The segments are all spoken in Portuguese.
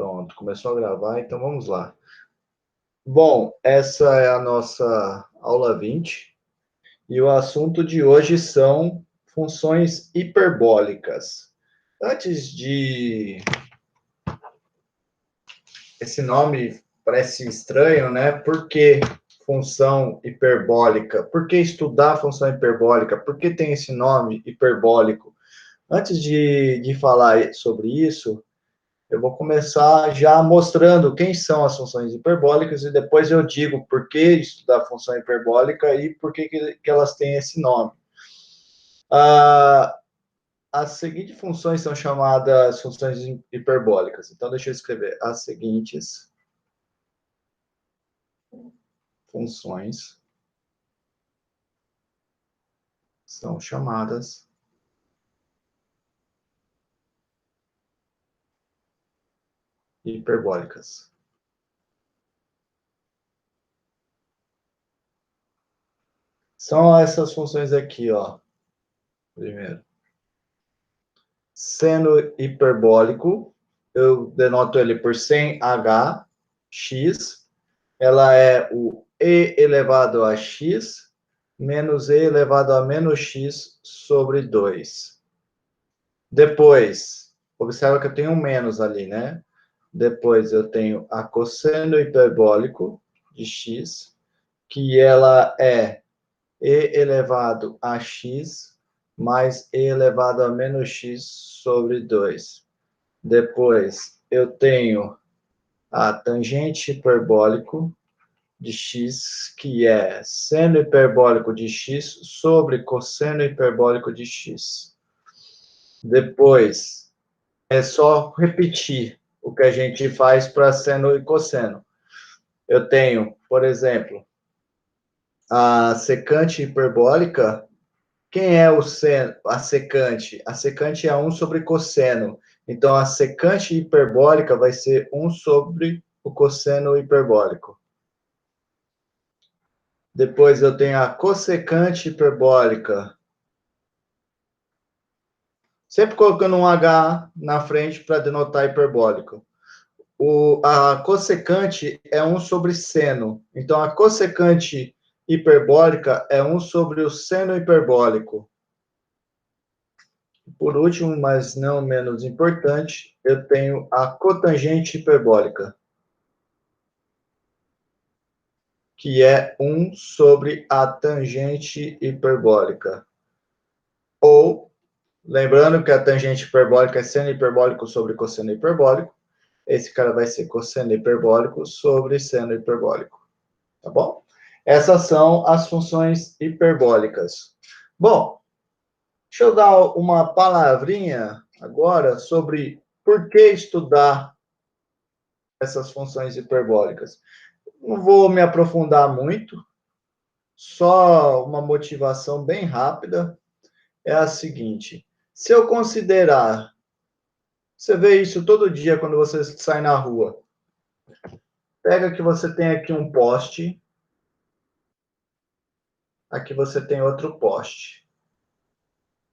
Pronto, começou a gravar, então vamos lá. Bom, essa é a nossa aula 20 e o assunto de hoje são funções hiperbólicas. Antes de... Esse nome parece estranho, né? Por que função hiperbólica? Por que estudar função hiperbólica? Por que tem esse nome hiperbólico? Antes de falar sobre isso, eu vou começar já mostrando quem são as funções hiperbólicas e depois eu digo por que estudar função hiperbólica e por que elas têm esse nome. As seguintes funções são chamadas funções hiperbólicas. Então, deixa eu escrever. As seguintes funções são chamadas hiperbólicas. São essas funções aqui, ó. Primeiro. Seno hiperbólico, eu denoto ele por 100h, x. Ela é o e elevado a x menos e elevado a menos x sobre 2. Depois, observa que eu tenho um menos ali, né? Depois eu tenho a cosseno hiperbólico de x, que ela é e elevado a x mais e elevado a menos x sobre 2. Depois eu tenho a tangente hiperbólico de x, que é seno hiperbólico de x sobre cosseno hiperbólico de x. Depois, é só repetir o que a gente faz para seno e cosseno. Eu tenho, por exemplo, a secante hiperbólica. Quem é o seno? A secante? A secante é 1 sobre cosseno. Então, a secante hiperbólica vai ser 1 sobre o cosseno hiperbólico. Depois eu tenho a cossecante hiperbólica. Sempre colocando um H na frente para denotar hiperbólico. A cossecante é 1 sobre seno. Então, a cossecante hiperbólica é 1 sobre o seno hiperbólico. Por último, mas não menos importante, eu tenho a cotangente hiperbólica, que é 1 sobre a tangente hiperbólica. Ou, lembrando que a tangente hiperbólica é seno hiperbólico sobre cosseno hiperbólico, esse cara vai ser cosseno hiperbólico sobre seno hiperbólico. Tá bom? Essas são as funções hiperbólicas. Bom, deixa eu dar uma palavrinha agora sobre por que estudar essas funções hiperbólicas. Não vou me aprofundar muito, só uma motivação bem rápida é a seguinte: se eu considerar, você vê isso todo dia quando você sai na rua, pega que você tem aqui um poste, aqui você tem outro poste.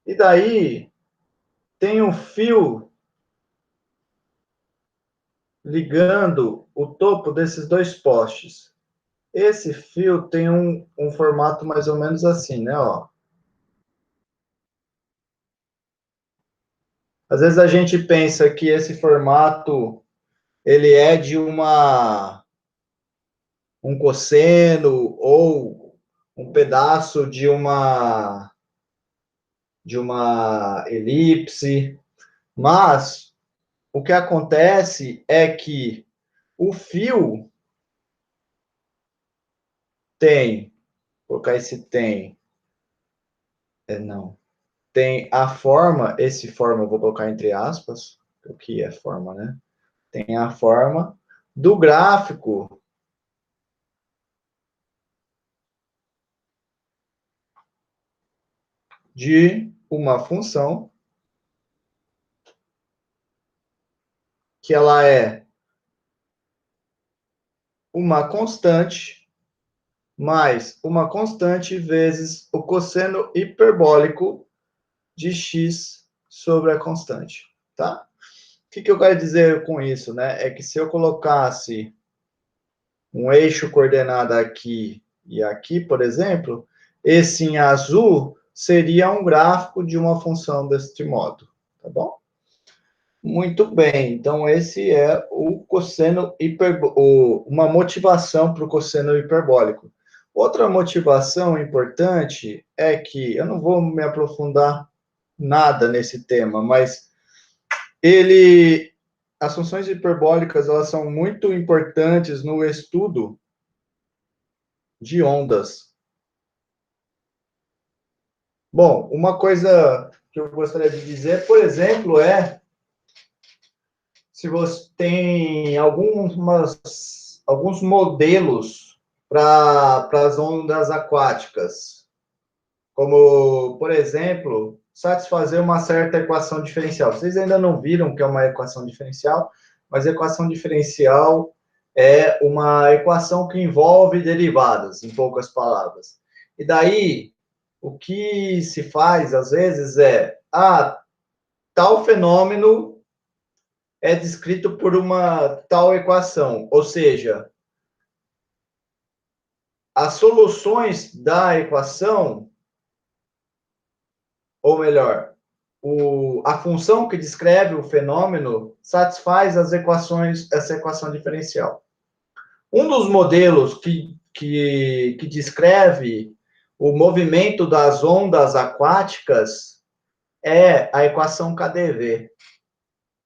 E daí tem um fio ligando o topo desses dois postes. Esse fio tem um formato mais ou menos assim, né? Ó. Às vezes a gente pensa que esse formato ele é de um cosseno ou um pedaço de uma elipse, mas o que acontece é que o fio tem, vou colocar esse tem, não, tem a forma, esse forma eu vou colocar entre aspas, o que é forma, né? Tem a forma do gráfico de uma função que ela é uma constante mais uma constante vezes o cosseno hiperbólico de x sobre a constante, tá? que eu quero dizer com isso, né? É que se eu colocasse um eixo coordenado aqui e aqui, por exemplo, esse em azul seria um gráfico de uma função deste modo, tá bom? Muito bem, então esse é o cosseno hiperbólico, uma motivação para o cosseno hiperbólico. Outra motivação importante é que, eu não vou me aprofundar nada nesse tema, mas as funções hiperbólicas, elas são muito importantes no estudo de ondas. Bom, uma coisa que eu gostaria de dizer, por exemplo, se você tem alguns modelos para as ondas aquáticas, como, por exemplo, satisfazer uma certa equação diferencial. Vocês ainda não viram o que é uma equação diferencial, mas a equação diferencial é uma equação que envolve derivadas, em poucas palavras. E daí, o que se faz, às vezes, tal fenômeno é descrito por uma tal equação, ou seja, as soluções da equação, ou melhor, a função que descreve o fenômeno satisfaz essa equação diferencial. Um dos modelos que descreve o movimento das ondas aquáticas é a equação KdV.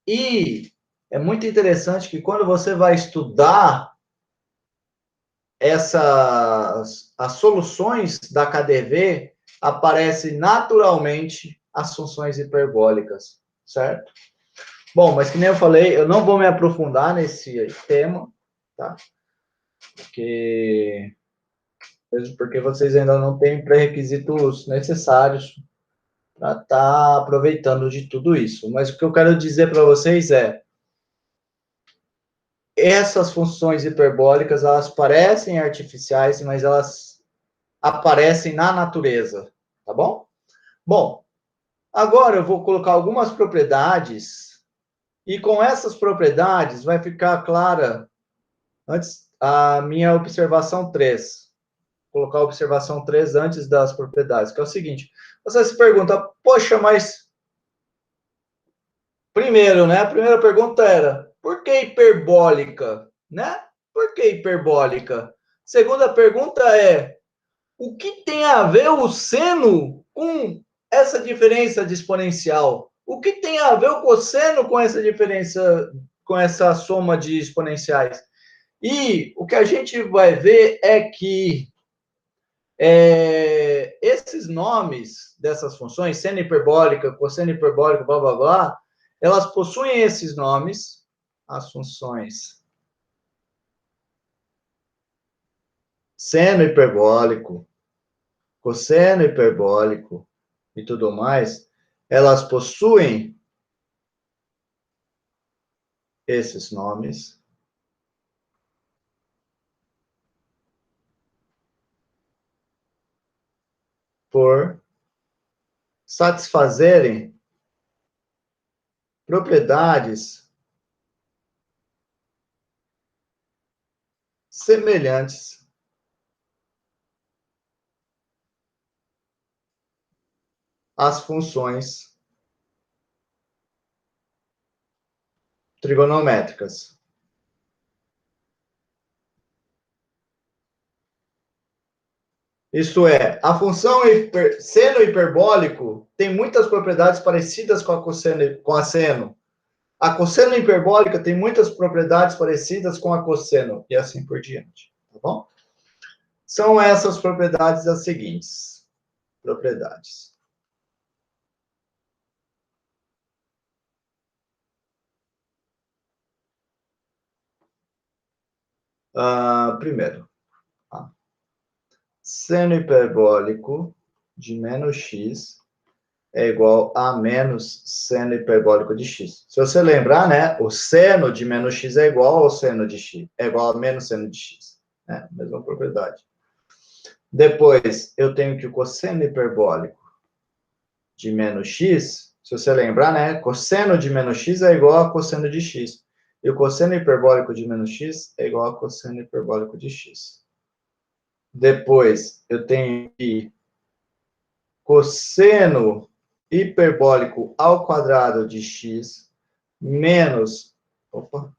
E é muito interessante que quando você vai estudar as soluções da KdV, aparecem naturalmente as funções hiperbólicas, certo? Bom, mas que nem eu falei, eu não vou me aprofundar nesse tema, tá? Mesmo porque vocês ainda não têm pré-requisitos necessários para estar aproveitando de tudo isso. Mas o que eu quero dizer para vocês essas funções hiperbólicas, elas parecem artificiais, mas elas aparecem na natureza, tá bom? Bom, agora eu vou colocar algumas propriedades e com essas propriedades vai ficar clara antes a minha observação 3. Vou colocar a observação 3 antes das propriedades, que é o seguinte. Você se pergunta, poxa, mas primeiro, né? A primeira pergunta era, por que hiperbólica, né? Por que hiperbólica? Segunda pergunta é, o que tem a ver o seno com essa diferença de exponencial? O que tem a ver o cosseno com essa diferença, com essa soma de exponenciais? E o que a gente vai ver é que esses nomes dessas funções, seno hiperbólica, cosseno hiperbólico, blá, blá, blá, elas possuem esses nomes, as funções seno hiperbólico, cosseno hiperbólico e tudo mais, elas possuem esses nomes por satisfazerem propriedades semelhantes às funções trigonométricas. Isto é, a função seno hiperbólico tem muitas propriedades parecidas com a seno. A cosseno hiperbólica tem muitas propriedades parecidas com a cosseno, e assim por diante, tá bom? São essas propriedades as seguintes propriedades. Primeiro, seno hiperbólico de menos x é igual a menos seno hiperbólico de x. Se você lembrar, né, o seno de menos x é igual ao seno de x, é igual a menos seno de x. Né? Mesma propriedade. Depois, eu tenho que o cosseno hiperbólico de menos x Se você lembrar, né? Cosseno de menos x é igual a cosseno de x. E o cosseno hiperbólico de menos x é igual a cosseno hiperbólico de x. Depois, eu tenho que cosseno hiperbólico ao quadrado de x menos... Opa!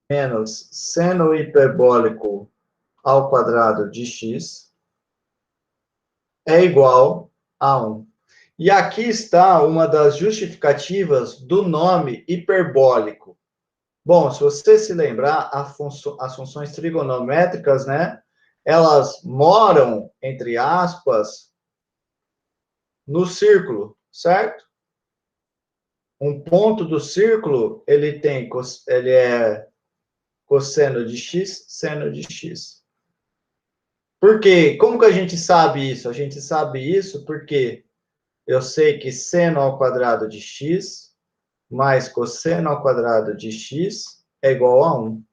Menos seno hiperbólico ao quadrado de x é igual a 1. E aqui está uma das justificativas do nome hiperbólico. Bom, se você se lembrar, as funções trigonométricas, né? Elas moram, entre aspas, no círculo, certo? Um ponto do círculo, ele é cosseno de x, seno de x. Por quê? Como que a gente sabe isso? A gente sabe isso porque eu sei que seno ao quadrado de x mais cosseno ao quadrado de x é igual a 1,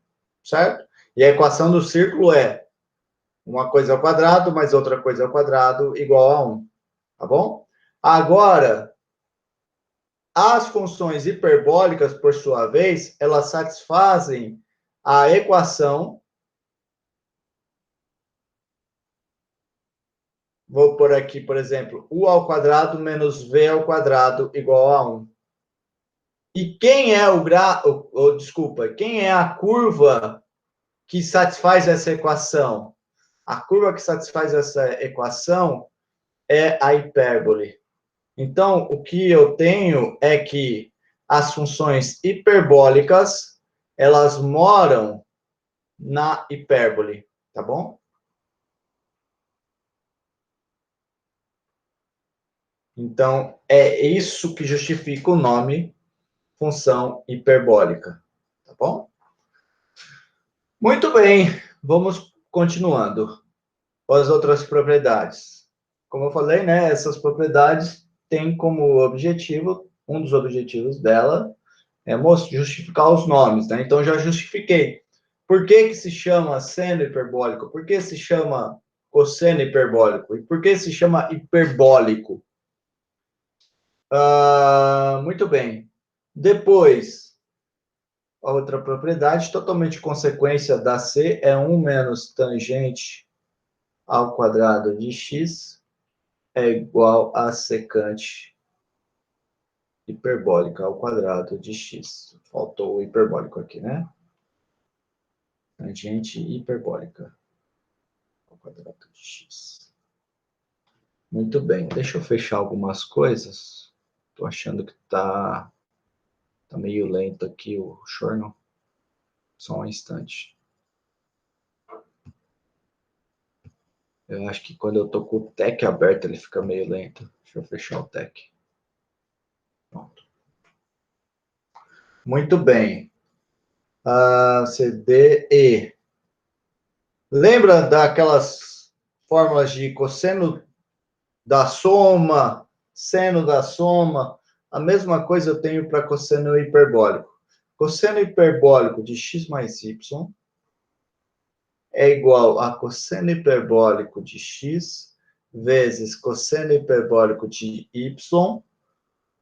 certo? E a equação do círculo é uma coisa ao quadrado mais outra coisa ao quadrado igual a 1, tá bom? Agora, as funções hiperbólicas, por sua vez, elas satisfazem a equação. Vou por aqui, por exemplo, u ao quadrado menos v ao quadrado igual a 1. E quem é quem é a curva que satisfaz essa equação? A curva que satisfaz essa equação é a hipérbole. Então, o que eu tenho é que as funções hiperbólicas, elas moram na hipérbole, tá bom? Então, é isso que justifica o nome função hiperbólica, tá bom? Muito bem, vamos continuando com as outras propriedades. Como eu falei, né, essas propriedades têm como objetivo, um dos objetivos dela é justificar os nomes, né? Então, já justifiquei. Por que que se chama seno hiperbólico? Por que se chama cosseno hiperbólico? E por que se chama hiperbólico? Muito bem. Depois, a outra propriedade, totalmente consequência da C, é 1 menos tangente ao quadrado de x é igual a secante hiperbólica ao quadrado de x. Faltou o hiperbólico aqui, né? Tangente hiperbólica ao quadrado de x. Muito bem, deixa eu fechar algumas coisas. Estou achando que tá meio lento aqui o Shorno. Só um instante. Eu acho que quando eu tô com o TEC aberto, ele fica meio lento. Deixa eu fechar o TEC. Pronto. Muito bem. CDE. Lembra daquelas fórmulas de cosseno da soma, seno da soma? A mesma coisa eu tenho para cosseno hiperbólico. Cosseno hiperbólico de x mais y é igual a cosseno hiperbólico de x vezes cosseno hiperbólico de y.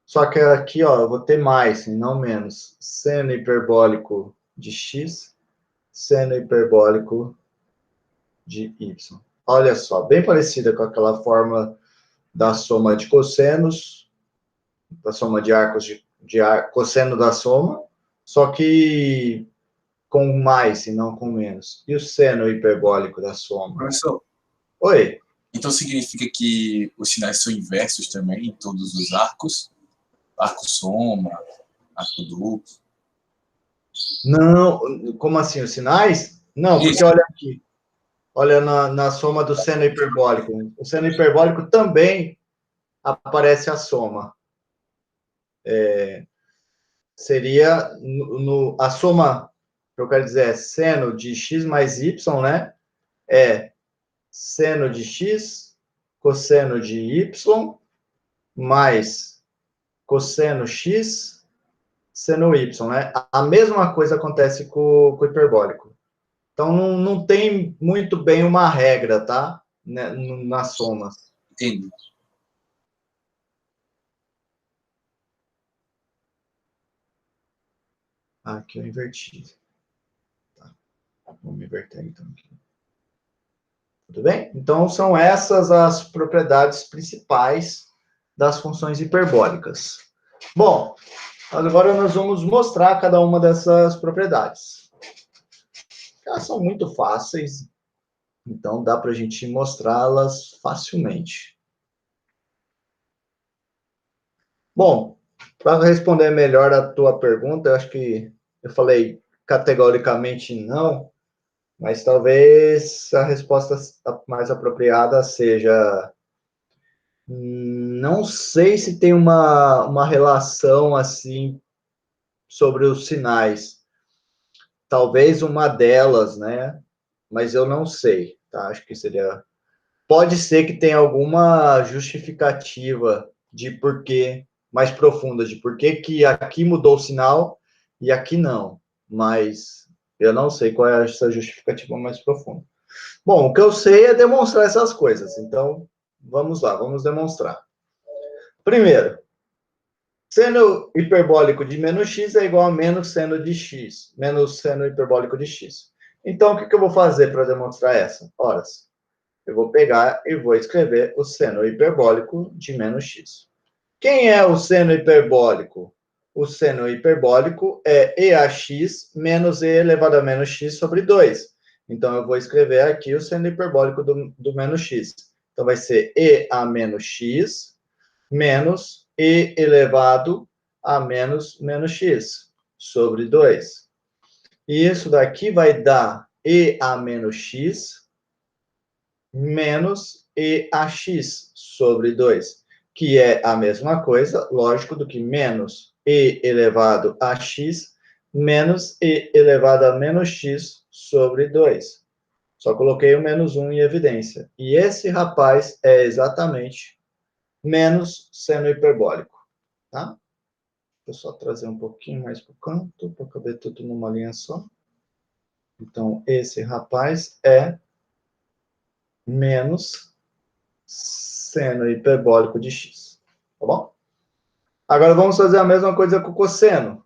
Só que aqui, ó, eu vou ter mais, e não menos. Seno hiperbólico de x, seno hiperbólico de y. Olha só, bem parecida com aquela fórmula da soma de cossenos, da soma de arcos cosseno da soma, só que com mais e não com menos. E o seno hiperbólico da soma? Professor, Oi. então significa que os sinais são inversos também em todos os arcos? Arco soma, arco duplo? Não, como assim, os sinais? Não, porque Isso. olha aqui. Olha na soma do seno hiperbólico. O seno hiperbólico também aparece a soma. Seria a soma, que eu quero dizer, é seno de x mais y, né? É seno de x, cosseno de y, mais cosseno x, seno y, né? A mesma coisa acontece com o hiperbólico. Então, não tem muito bem uma regra, tá? Né? Nas somas. Entendi. Ah, aqui eu inverti. Tá. Vamos inverter então aqui. Tudo bem? Então, são essas as propriedades principais das funções hiperbólicas. Bom, agora nós vamos mostrar cada uma dessas propriedades. Elas são muito fáceis, então dá para a gente mostrá-las facilmente. Bom, para responder melhor a tua pergunta, eu acho que eu falei categoricamente não, mas talvez a resposta mais apropriada seja: não sei se tem uma relação assim sobre os sinais. Talvez uma delas, né? Mas eu não sei, tá? Acho que seria. Pode ser que tenha alguma justificativa de porquê mais profunda, de porquê que aqui mudou o sinal e aqui não. Mas eu não sei qual é essa justificativa mais profunda. Bom, o que eu sei é demonstrar essas coisas. Então, vamos lá, vamos demonstrar. Primeiro, seno hiperbólico de menos x é igual a menos seno de x, menos seno hiperbólico de x. Então, o que eu vou fazer para demonstrar essa? Ora, eu vou pegar e vou escrever o seno hiperbólico de menos x. Quem é o seno hiperbólico? O seno hiperbólico é EAx menos E elevado a menos x sobre 2. Então, eu vou escrever aqui o seno hiperbólico do menos x. Então, vai ser EA menos x menos E elevado a menos x sobre 2. E isso daqui vai dar EA menos x menos EAx sobre 2, que é a mesma coisa, lógico, do que menos E elevado a x menos E elevado a menos x sobre 2. Só coloquei o menos 1 em evidência. E esse rapaz é exatamente menos seno hiperbólico, tá? Vou só trazer um pouquinho mais para o canto, para caber tudo numa linha só. Então, esse rapaz é menos seno hiperbólico de x, tá bom? Agora vamos fazer a mesma coisa com o cosseno.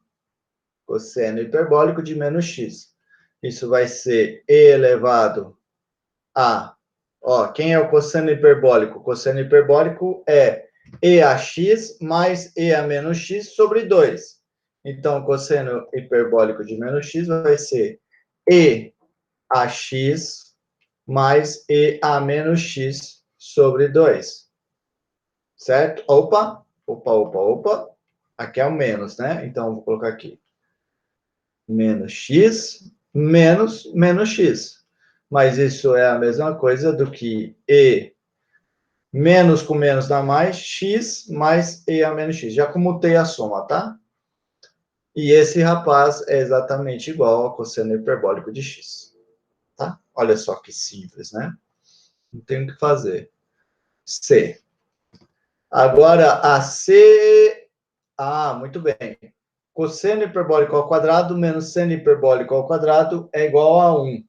Cosseno hiperbólico de menos x. Isso vai ser e elevado a... Ó, quem é o cosseno hiperbólico? O cosseno hiperbólico é EAx mais E a menos x sobre 2. Então, o cosseno hiperbólico de menos x vai ser EAx mais E a menos x sobre 2. Certo? Opa. Aqui é o menos, né? Então, vou colocar aqui. Menos x menos x. Mas isso é a mesma coisa do que E menos com menos dá mais, x mais E a menos x. Já comutei a soma, tá? E esse rapaz é exatamente igual ao cosseno hiperbólico de x. Tá? Olha só que simples, né? Não tem o que fazer. C. Agora, a C... Ah, muito bem. Cosseno hiperbólico ao quadrado menos seno hiperbólico ao quadrado é igual a 1.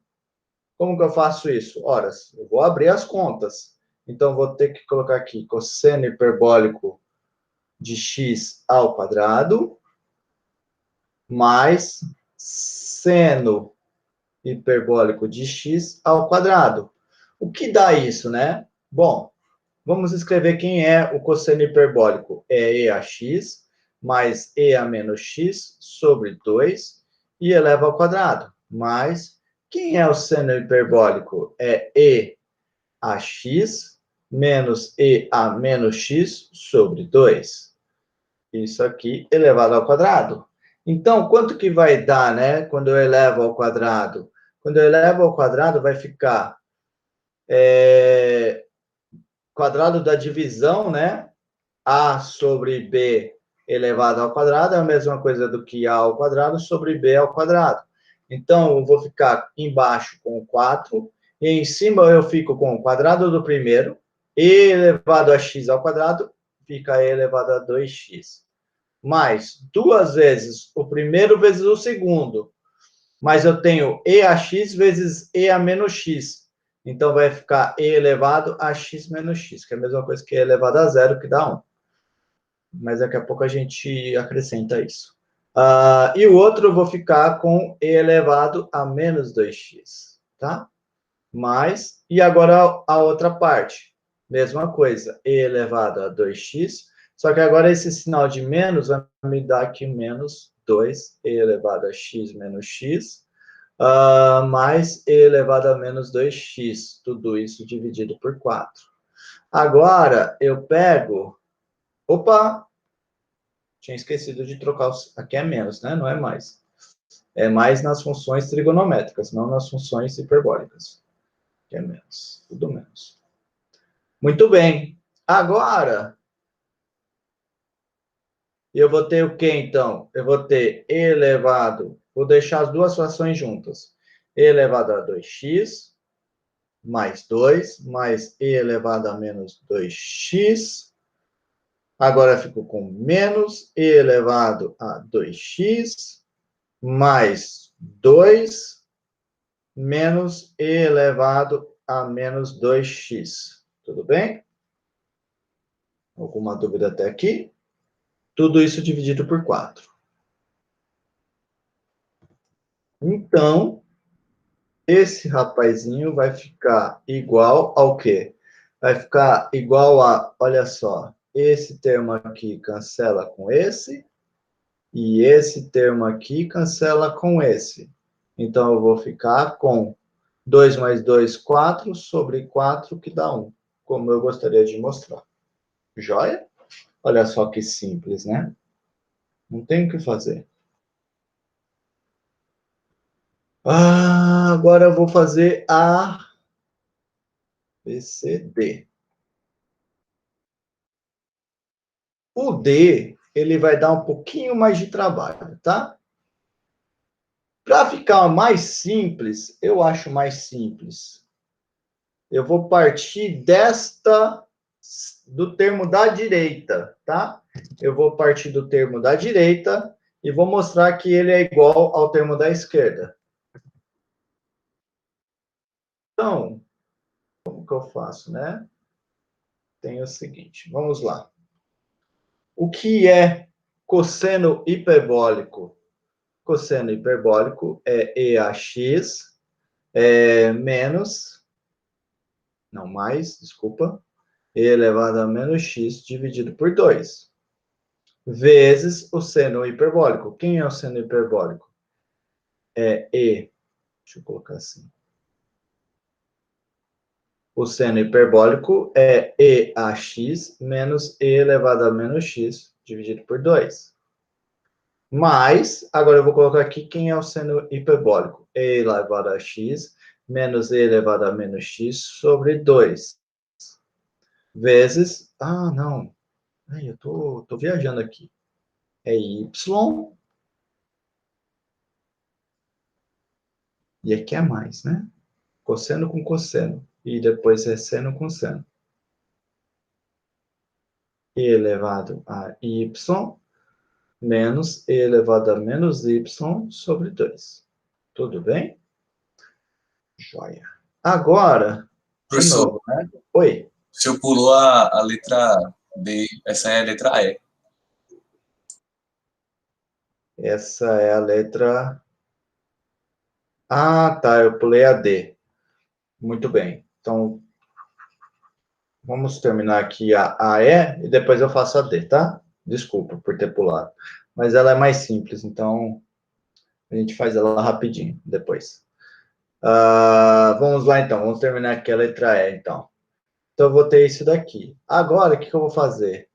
Como que eu faço isso? Ora, eu vou abrir as contas. Então, vou ter que colocar aqui cosseno hiperbólico de x ao quadrado mais seno hiperbólico de x ao quadrado. O que dá isso, né? Bom, vamos escrever quem é o cosseno hiperbólico. É EAx mais E a menos x sobre 2 e eleva ao quadrado. Mais, quem é o seno hiperbólico? É EAx menos E a menos x sobre 2. Isso aqui elevado ao quadrado. Então, quanto que vai dar, né, quando eu elevo ao quadrado? Quando eu elevo ao quadrado, vai ficar quadrado da divisão, né? A sobre B elevado ao quadrado é a mesma coisa do que A ao quadrado sobre B ao quadrado. Então, eu vou ficar embaixo com 4, e em cima eu fico com o quadrado do primeiro, E elevado a x ao quadrado, fica E elevado a 2x. Mais 2 vezes o primeiro vezes o segundo. Mas eu tenho EAx vezes E a menos x. Então, vai ficar E elevado a x menos x, que é a mesma coisa que E elevado a zero, que dá 1. Mas daqui a pouco a gente acrescenta isso. E o outro eu vou ficar com e elevado a menos 2x, tá? E agora a outra parte. Mesma coisa, e elevado a 2x, só que agora esse sinal de menos vai me dar aqui menos 2e elevado a x menos x, mais e elevado a menos 2x, tudo isso dividido por 4. Agora, eu pego... Opa! Tinha esquecido de trocar... Aqui é menos, né? Não é mais. É mais nas funções trigonométricas, não nas funções hiperbólicas. Que é menos. Tudo menos. Muito bem. Agora, eu vou ter o quê, então? Eu vou ter e elevado... Vou deixar as duas frações juntas. E elevado a 2x mais 2, mais e elevado a menos 2x. Agora fico com menos e elevado a 2x, mais 2, menos e elevado a menos 2x. Tudo bem? Alguma dúvida até aqui? Tudo isso dividido por 4. Então, esse rapazinho vai ficar igual ao quê? Vai ficar igual a, olha só, esse termo aqui cancela com esse, e esse termo aqui cancela com esse. Então, eu vou ficar com 2 mais 2, 4, sobre 4, que dá 1, como eu gostaria de mostrar. Joia? Olha só que simples, né? Não tem o que fazer. Agora eu vou fazer a BCD. O D, ele vai dar um pouquinho mais de trabalho, tá? Para ficar mais simples, eu acho mais simples. Eu vou partir do termo da direita, tá? Eu vou partir do termo da direita e vou mostrar que ele é igual ao termo da esquerda. Então, como que eu faço, né? Tem o seguinte, vamos lá. O que é cosseno hiperbólico? Cosseno hiperbólico é EAX menos, não mais, desculpa, e elevado a menos x dividido por 2, vezes o seno hiperbólico. Quem é o seno hiperbólico? É E, deixa eu colocar assim. O seno hiperbólico é EAX menos E elevado a menos x dividido por 2. Mas, agora eu vou colocar aqui quem é o seno hiperbólico. E elevado a x menos E elevado a menos x sobre 2. Vezes... não. Ai, eu tô viajando aqui. É y. E aqui é mais, né? Cosseno com cosseno. E depois é seno com seno. E elevado a y menos E elevado a menos y sobre 2. Tudo bem? Joia. Agora, de Professor, novo, né? Oi. o senhor pulou a letra D, essa é a letra E. Essa é a letra... tá, eu pulei a D. Muito bem. Então, vamos terminar aqui a E e depois eu faço a D, tá? Desculpa por ter pulado. Mas ela é mais simples, então a gente faz ela rapidinho depois. Vamos lá, então. Vamos terminar aqui a letra E, então. Então, eu vou ter isso daqui. Agora, o que eu vou fazer?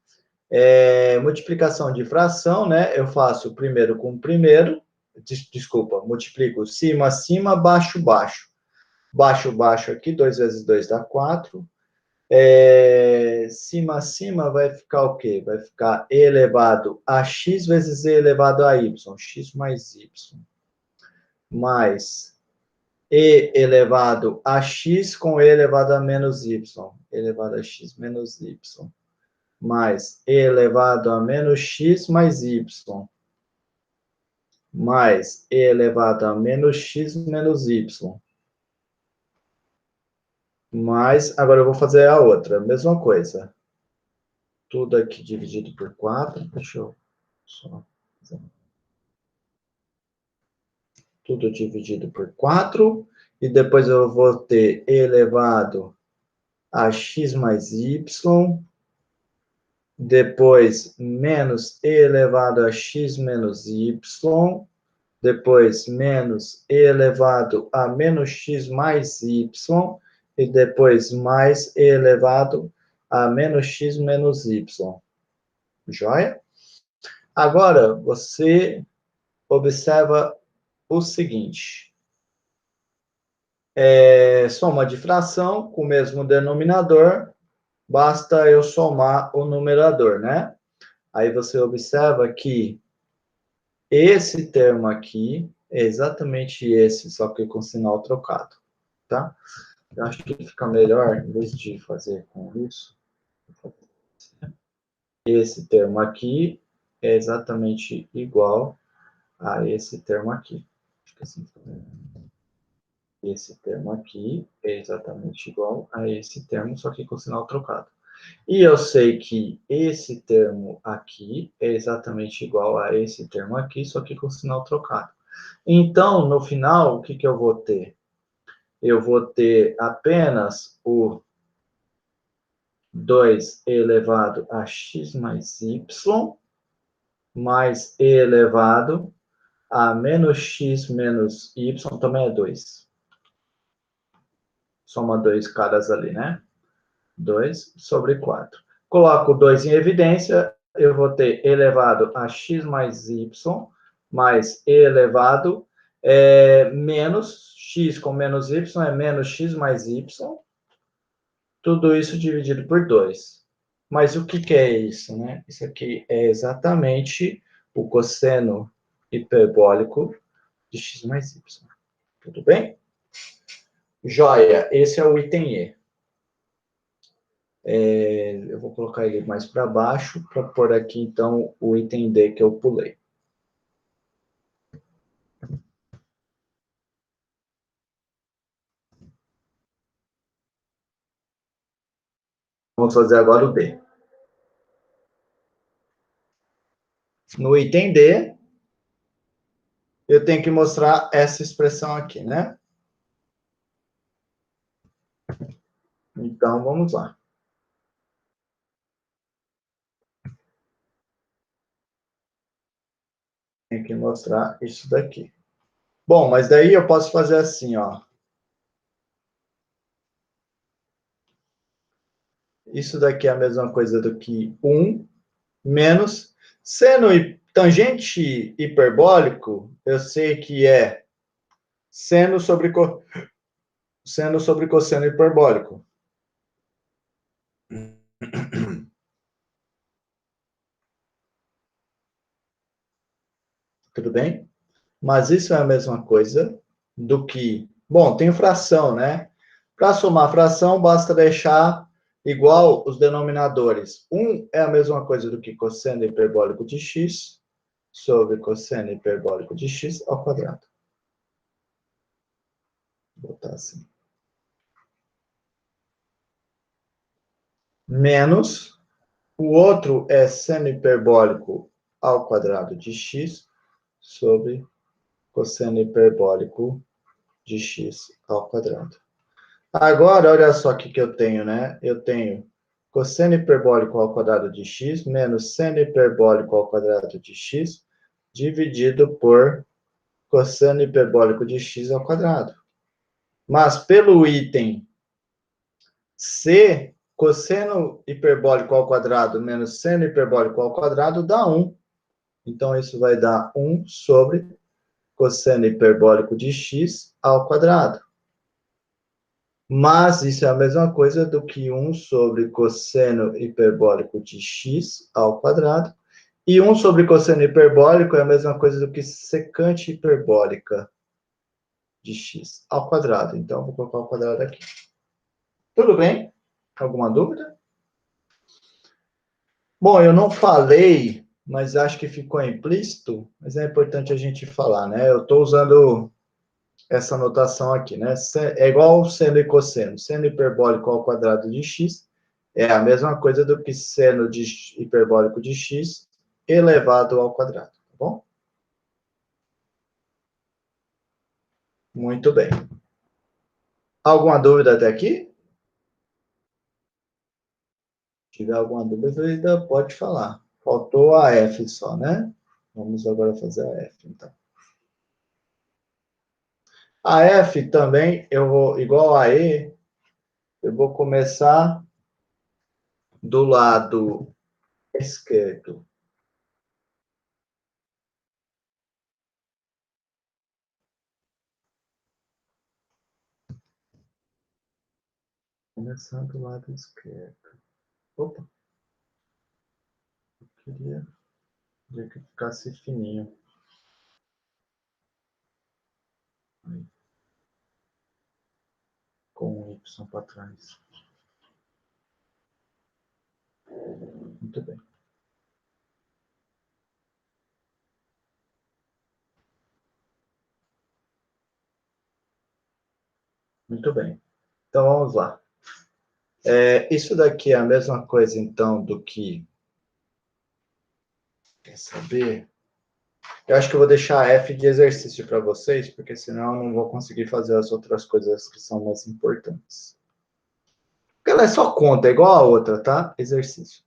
Multiplicação de fração, né? Eu faço primeiro com primeiro. Desculpa, multiplico cima, cima, baixo, baixo. Baixo, baixo aqui, 2 vezes 2 dá 4. Cima, cima vai ficar o quê? Vai ficar e elevado a x vezes e elevado a y. X mais y. Mais e elevado a x com e elevado a menos y. Elevado a x menos y. Mais e elevado a menos x mais y. Mais e elevado a menos x menos y. Mas, agora eu vou fazer a outra, mesma coisa. Tudo aqui dividido por 4. Deixa eu só fazer. tudo dividido por 4, e depois eu vou ter e elevado a x mais y, depois menos e elevado a x menos y, depois menos e elevado a menos x mais y, e depois mais e elevado a menos x menos y. Joia? Agora, você observa o seguinte. Soma de fração com o mesmo denominador, basta eu somar o numerador, né? Aí você observa que esse termo aqui é exatamente esse, só que com sinal trocado, tá? Eu acho que fica melhor, em vez de fazer com isso, esse termo aqui é exatamente igual a esse termo aqui. Acho que assim fica melhor. Esse termo aqui é exatamente igual a esse termo, só que com sinal trocado. E eu sei que esse termo aqui é exatamente igual a esse termo aqui, só que com sinal trocado. Então, no final, o que eu vou ter? Eu vou ter apenas o 2 elevado a x mais y, mais e elevado a menos x menos y, também é 2. Soma 2 caras ali, né? 2 sobre 4. Coloco 2 em evidência, eu vou ter elevado a x mais y, mais e elevado, menos x com menos y, é menos x mais y, tudo isso dividido por 2. Mas o que é isso, né? Isso aqui é exatamente o cosseno hiperbólico de x mais y. Tudo bem? Joia, esse é o item E. Eu vou colocar ele mais para baixo, para pôr aqui, então, o item D que eu pulei. Vamos fazer agora o D. No item D, eu tenho que mostrar essa expressão aqui, né? Então, vamos lá. Tem que mostrar isso daqui. Bom, mas daí eu posso fazer assim, ó. Isso daqui é a mesma coisa do que 1 menos seno e tangente hiperbólico, eu sei que é seno sobre cosseno hiperbólico. Tudo bem? Mas isso é a mesma coisa do que... Bom, tem fração, né? Para somar fração, basta deixar igual os denominadores. 1 é a mesma coisa do que cosseno hiperbólico de x sobre cosseno hiperbólico de x ao quadrado. Vou botar assim. Menos, o outro é seno hiperbólico ao quadrado de x sobre cosseno hiperbólico de x ao quadrado. Agora, olha só o que eu tenho, né? Eu tenho cosseno hiperbólico ao quadrado de x menos seno hiperbólico ao quadrado de x dividido por cosseno hiperbólico de x ao quadrado. Mas pelo item C, cosseno hiperbólico ao quadrado menos seno hiperbólico ao quadrado dá 1. Então, isso vai dar 1 sobre cosseno hiperbólico de x ao quadrado. Mas isso é a mesma coisa do que 1 sobre cosseno hiperbólico de x ao quadrado. E 1 sobre cosseno hiperbólico é a mesma coisa do que secante hiperbólica de x ao quadrado. Então, vou colocar o quadrado aqui. Tudo bem? Alguma dúvida? Bom, eu não falei, mas acho que ficou implícito, mas é importante a gente falar, né? Eu estou usando essa notação aqui, né? É igual seno e cosseno. Seno hiperbólico ao quadrado de x é a mesma coisa do que seno de hiperbólico de x elevado ao quadrado, tá bom? Muito bem. Alguma dúvida até aqui? Se tiver alguma dúvida, pode falar. Faltou a F só, né? Vamos agora fazer a F, então. A F também, eu vou, igual a E, eu vou começar do lado esquerdo. Começando do lado esquerdo. Opa! Eu queria que ficasse fininho. Aí. Com o Y para trás. Muito bem. Muito bem. Então, vamos lá. Isso daqui é a mesma coisa, então, do que... Quer saber? Eu acho que eu vou deixar a F de exercício para vocês, porque senão eu não vou conseguir fazer as outras coisas que são mais importantes. Porque ela é só conta, é igual a outra, tá? Exercício.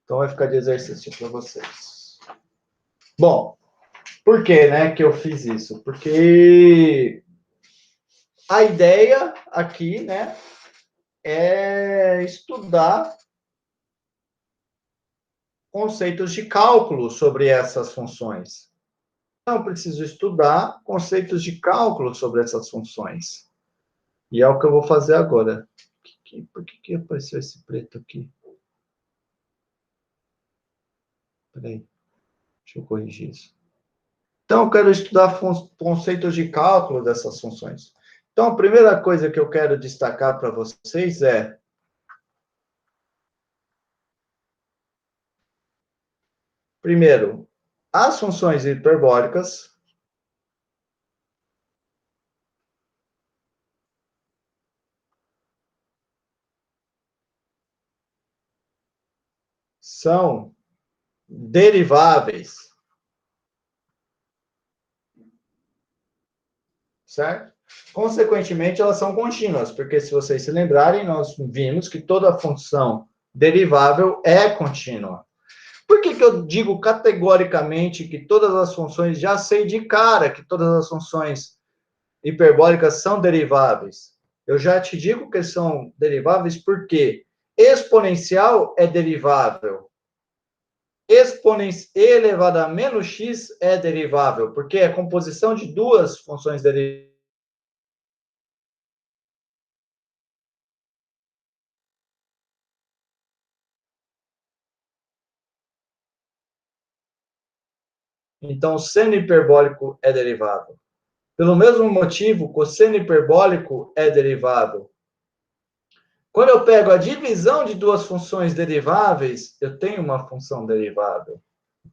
Então, vai ficar de exercício para vocês. Bom, por que, né, que eu fiz isso? Porque a ideia aqui, né, é estudar conceitos de cálculo sobre essas funções. Então, eu preciso estudar conceitos de cálculo sobre essas funções. E é o que eu vou fazer agora. Por que apareceu esse preto aqui? Peraí, deixa eu corrigir isso. Então, eu quero estudar conceitos de cálculo dessas funções. Então, a primeira coisa que eu quero destacar para vocês é... Primeiro, as funções hiperbólicas são deriváveis, certo? Consequentemente, elas são contínuas, porque se vocês se lembrarem, nós vimos que toda função derivável é contínua. Por que eu digo categoricamente que todas as funções, já sei de cara que todas as funções hiperbólicas são deriváveis? Eu já te digo que são deriváveis porque exponencial é derivável. E elevado a menos x é derivável, porque é a composição de duas funções derivadas. Então, seno hiperbólico é derivável. Pelo mesmo motivo, cosseno hiperbólico é derivável. Quando eu pego a divisão de duas funções deriváveis, eu tenho uma função derivável,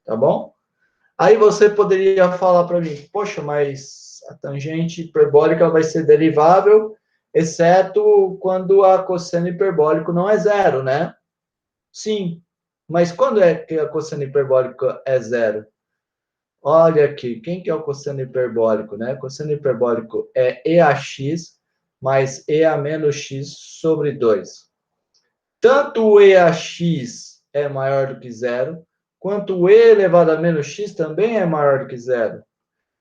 tá bom? Aí você poderia falar para mim, poxa, mas a tangente hiperbólica vai ser derivável, exceto quando a cosseno hiperbólico não é zero, né? Sim, mas quando é que a cosseno hiperbólica é zero? Olha aqui, quem que é o cosseno hiperbólico, né? Cosseno hiperbólico é EAX mais EA menos x sobre 2. Tanto o EAX é maior do que zero, quanto o E elevado a menos x também é maior do que zero.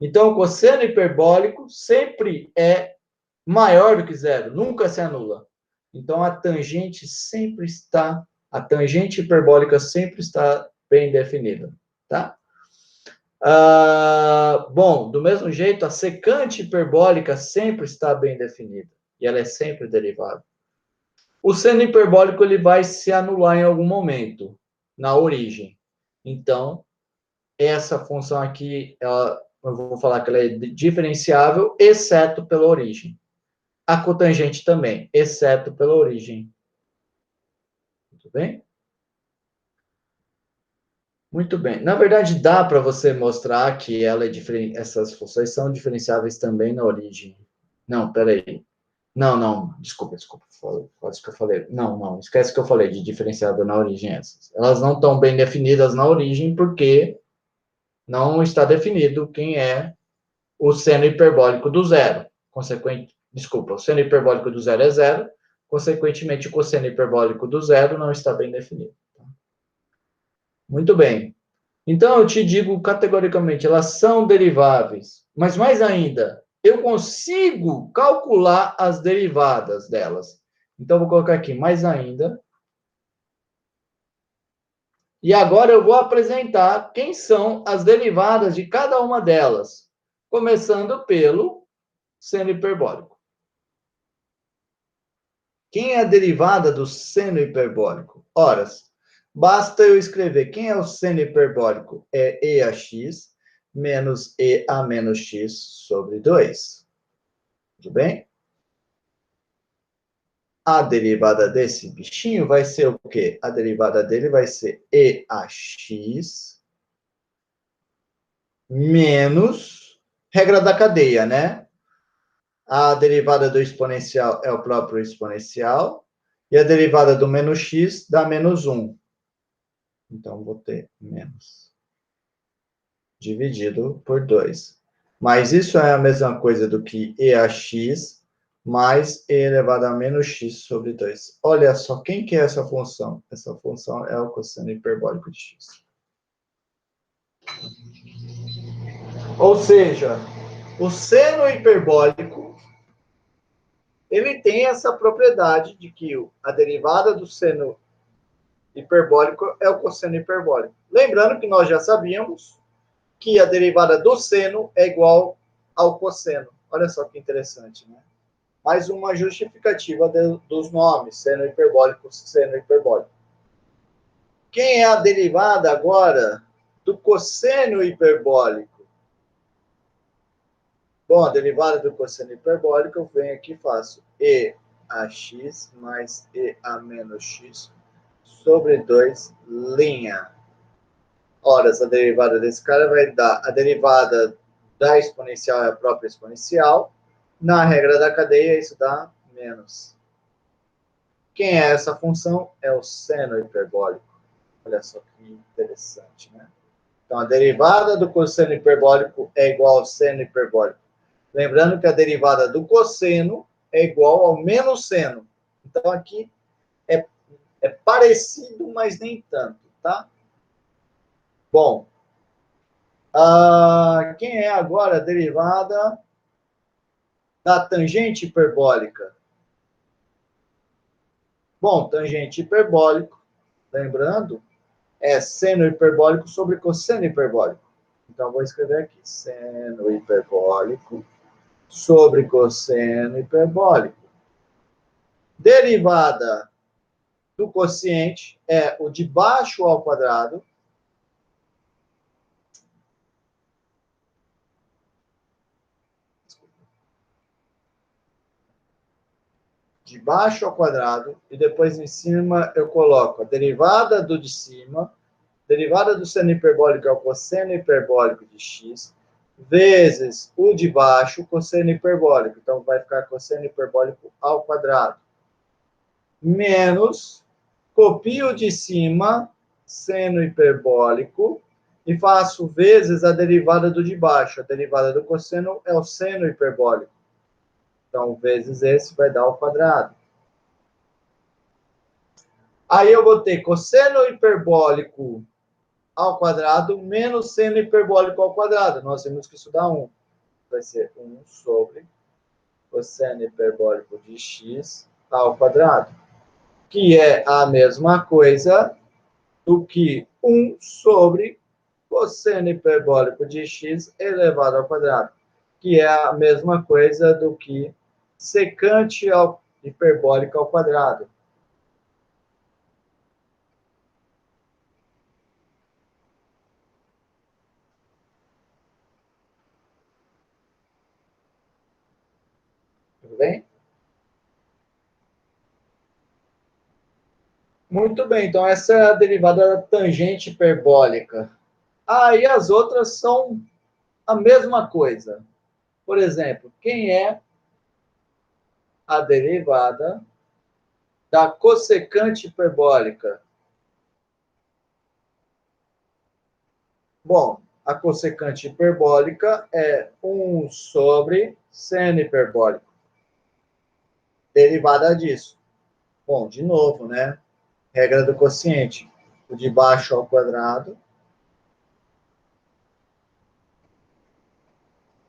Então, o cosseno hiperbólico sempre é maior do que zero, nunca se anula. Então, a tangente hiperbólica sempre está bem definida, tá? Bom, do mesmo jeito, a secante hiperbólica sempre está bem definida, e ela é sempre derivada. O seno hiperbólico ele vai se anular em algum momento, na origem. Então, essa função aqui, eu vou falar que ela é diferenciável, exceto pela origem. A cotangente também, exceto pela origem. Tudo bem? Muito bem. Na verdade, dá para você mostrar que essas funções são diferenciáveis também na origem. Não, peraí. Não, desculpa, quase que eu falei. Não, esquece que eu falei de diferenciável na origem essas. Elas não estão bem definidas na origem porque não está definido quem é o seno hiperbólico do zero. Desculpa, o seno hiperbólico do zero é zero, consequentemente, o cosseno hiperbólico do zero não está bem definido. Muito bem. Então, eu te digo categoricamente, elas são deriváveis. Mas mais ainda, eu consigo calcular as derivadas delas. Então, vou colocar aqui mais ainda. E agora eu vou apresentar quem são as derivadas de cada uma delas. Começando pelo seno hiperbólico. Quem é a derivada do seno hiperbólico? Ora, basta eu escrever quem é o seno hiperbólico. É EAX menos EA menos X sobre 2. Tudo bem? A derivada desse bichinho vai ser o quê? A derivada dele vai ser EAX menos regra da cadeia, né? A derivada do exponencial é o próprio exponencial, e a derivada do menos x dá menos 1. Então, vou ter menos dividido por 2. Mas isso é a mesma coisa do que EAX mais E elevado a menos x sobre 2. Olha só, quem que é essa função? Essa função é o cosseno hiperbólico de x. Ou seja, o seno hiperbólico ele tem essa propriedade de que a derivada do seno hiperbólico é o cosseno hiperbólico. Lembrando que nós já sabíamos que a derivada do seno é igual ao cosseno. Olha só que interessante, né? Mais uma justificativa dos nomes, seno hiperbólico, seno hiperbólico. Quem é a derivada agora do cosseno hiperbólico? Bom, a derivada do cosseno hiperbólico, eu venho aqui e faço EAX mais EA menos X sobre 2, linha. Ora, a derivada desse cara vai dar a derivada da exponencial é a própria exponencial. Na regra da cadeia, isso dá menos. Quem é essa função? É o seno hiperbólico. Olha só que interessante, né? Então, a derivada do cosseno hiperbólico é igual ao seno hiperbólico. Lembrando que a derivada do cosseno é igual ao menos seno. Então, aqui é parecido, mas nem tanto, tá? Bom, quem é agora a derivada da tangente hiperbólica? Bom, tangente hiperbólico, lembrando, é seno hiperbólico sobre cosseno hiperbólico. Então, vou escrever aqui, seno hiperbólico sobre cosseno hiperbólico. Derivada do quociente é o de baixo ao quadrado de baixo ao quadrado, e depois em cima eu coloco a derivada do de cima, derivada do seno hiperbólico é o cosseno hiperbólico de x, vezes o de baixo, cosseno hiperbólico. Então, vai ficar cosseno hiperbólico ao quadrado. Menos, copio de cima, seno hiperbólico, e faço vezes a derivada do de baixo. A derivada do cosseno é o seno hiperbólico. Então, vezes esse vai dar ao quadrado. Aí eu vou ter cosseno hiperbólico ao quadrado menos seno hiperbólico ao quadrado. Nós temos que estudar 1. Vai ser 1 sobre cosseno hiperbólico de x ao quadrado. Que é a mesma coisa do que 1 sobre cosseno hiperbólico de x elevado ao quadrado. Que é a mesma coisa do que secante hiperbólica ao quadrado. Tudo bem? Muito bem, então essa é a derivada da tangente hiperbólica. E as outras são a mesma coisa. Por exemplo, quem é a derivada da cossecante hiperbólica? Bom, a cossecante hiperbólica é 1 sobre seno hiperbólico. Derivada disso. Bom, de novo, né? Regra do quociente. O de baixo ao quadrado.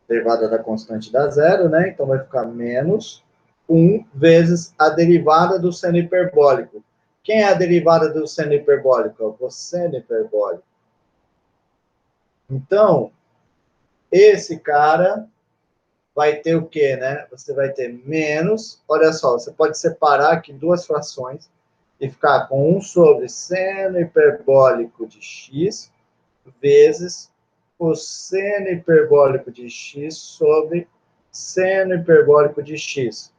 Derivada da constante dá zero, né? Então vai ficar menos 1 vezes a derivada do seno hiperbólico. Quem é a derivada do seno hiperbólico? É o cosseno hiperbólico. Então, esse cara vai ter o quê, né? Você vai ter menos, olha só, você pode separar aqui duas frações e ficar com 1 sobre seno hiperbólico de x vezes cosseno hiperbólico de x sobre seno hiperbólico de x.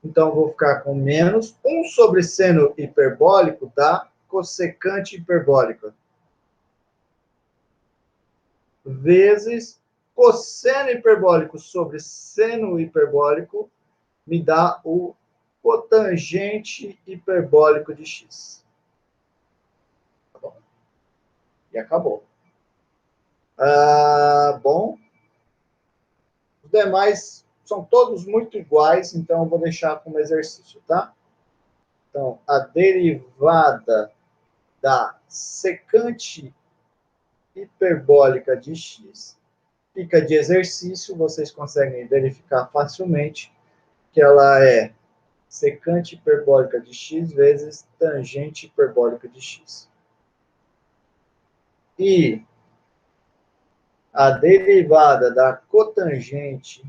Então, eu vou ficar com menos 1 sobre seno hiperbólico da cossecante hiperbólica vezes cosseno hiperbólico sobre seno hiperbólico me dá o cotangente hiperbólico de x. Tá bom? E acabou. Bom, os demais são todos muito iguais, então eu vou deixar como exercício, tá? Então, a derivada da secante hiperbólica de x fica de exercício, vocês conseguem verificar facilmente que ela é secante hiperbólica de x vezes tangente hiperbólica de x. E a derivada da cotangente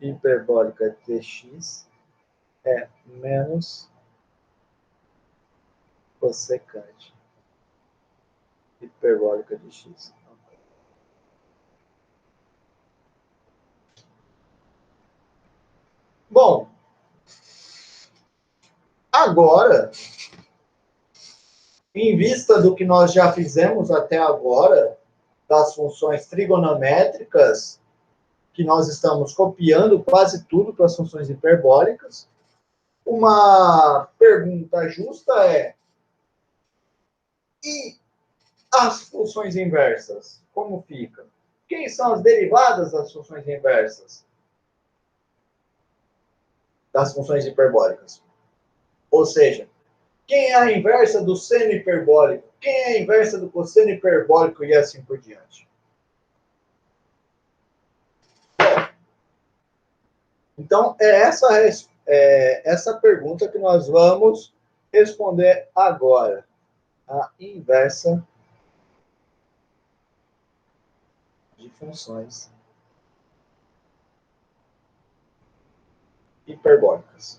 hiperbólica de x é menos cossecante hiperbólica de x. Bom, agora, em vista do que nós já fizemos até agora, das funções trigonométricas, que nós estamos copiando quase tudo para as funções hiperbólicas, uma pergunta justa é: e as funções inversas? Como fica? Quem são as derivadas das funções inversas? Das funções hiperbólicas. Ou seja, quem é a inversa do seno hiperbólico? Quem é a inversa do cosseno hiperbólico? E assim por diante. Então, essa pergunta que nós vamos responder agora. A inversa de funções hiperbólicas.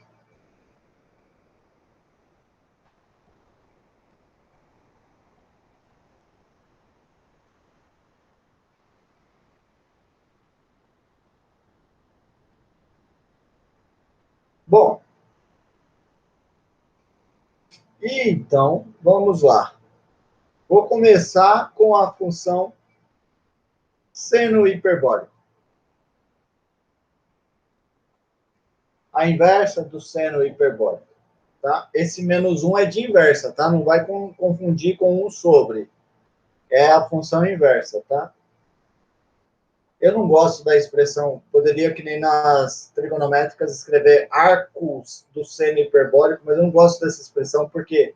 Bom, então, vamos lá. Vou começar com a função seno hiperbólico. A inversa do seno hiperbólico. Tá? Esse menos 1 é de inversa, tá? Não vai confundir com 1 sobre. É a função inversa, tá? Eu não gosto da expressão, poderia, que nem nas trigonométricas, escrever arcos do seno hiperbólico, mas eu não gosto dessa expressão porque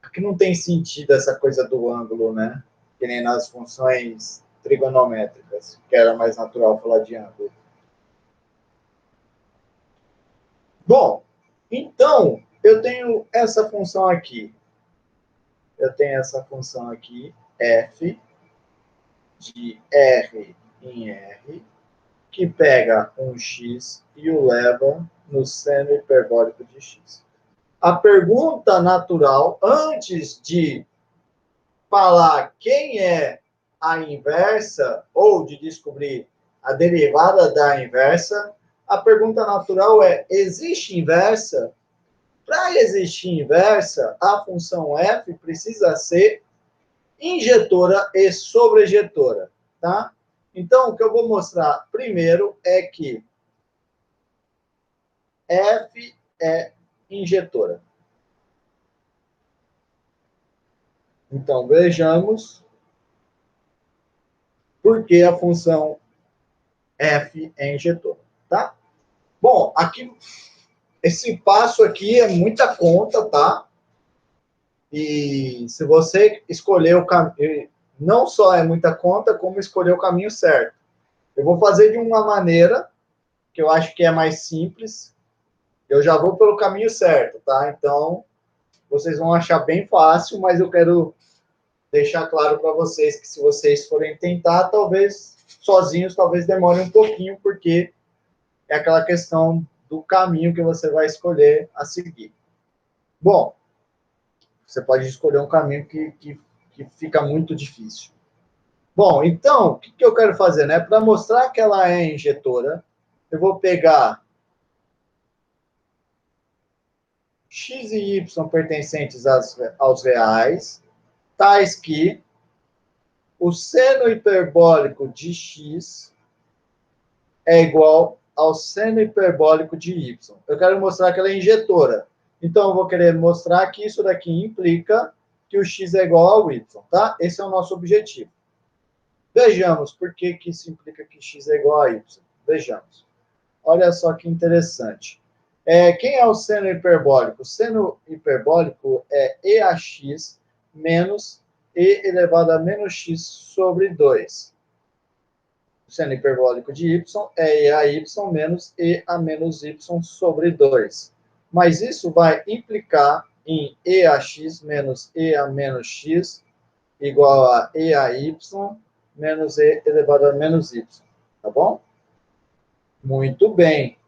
aqui não tem sentido essa coisa do ângulo, né? Que nem nas funções trigonométricas, que era mais natural falar de ângulo. Bom, então, eu tenho essa função aqui. Eu tenho essa função aqui, f de R em R, que pega um x e o leva no seno hiperbólico de x. A pergunta natural, antes de falar quem é a inversa, ou de descobrir a derivada da inversa, a pergunta natural é: existe inversa? Para existir inversa, a função f precisa ser injetora e sobrejetora, tá? Então, o que eu vou mostrar primeiro é que f é injetora. Então, vejamos por que a função f é injetor, tá? Bom, aqui, esse passo aqui é muita conta, tá? E se você escolher o caminho, não só é muita conta, como escolher o caminho certo. Eu vou fazer de uma maneira que eu acho que é mais simples. Eu já vou pelo caminho certo, tá? Então, vocês vão achar bem fácil, mas eu quero deixar claro para vocês que se vocês forem tentar, talvez sozinhos, talvez demore um pouquinho, porque é aquela questão do caminho que você vai escolher a seguir. Bom, você pode escolher um caminho que fica muito difícil. Bom, então, o que eu quero fazer, né? Para mostrar que ela é injetora, eu vou pegar x e y pertencentes aos reais, tais que o seno hiperbólico de x é igual ao seno hiperbólico de y. Eu quero mostrar que ela é injetora. Então, eu vou querer mostrar que isso daqui implica que o x é igual ao y, tá? Esse é o nosso objetivo. Vejamos por que isso implica que x é igual a y. Vejamos. Olha só que interessante. Quem é o seno hiperbólico? O seno hiperbólico é EAX menos E elevado a menos x sobre 2. O seno hiperbólico de y é EAY menos E a menos y sobre 2. Mas isso vai implicar em EAX menos E a menos x igual a EAY menos E elevado a menos y. Tá bom? Muito bem.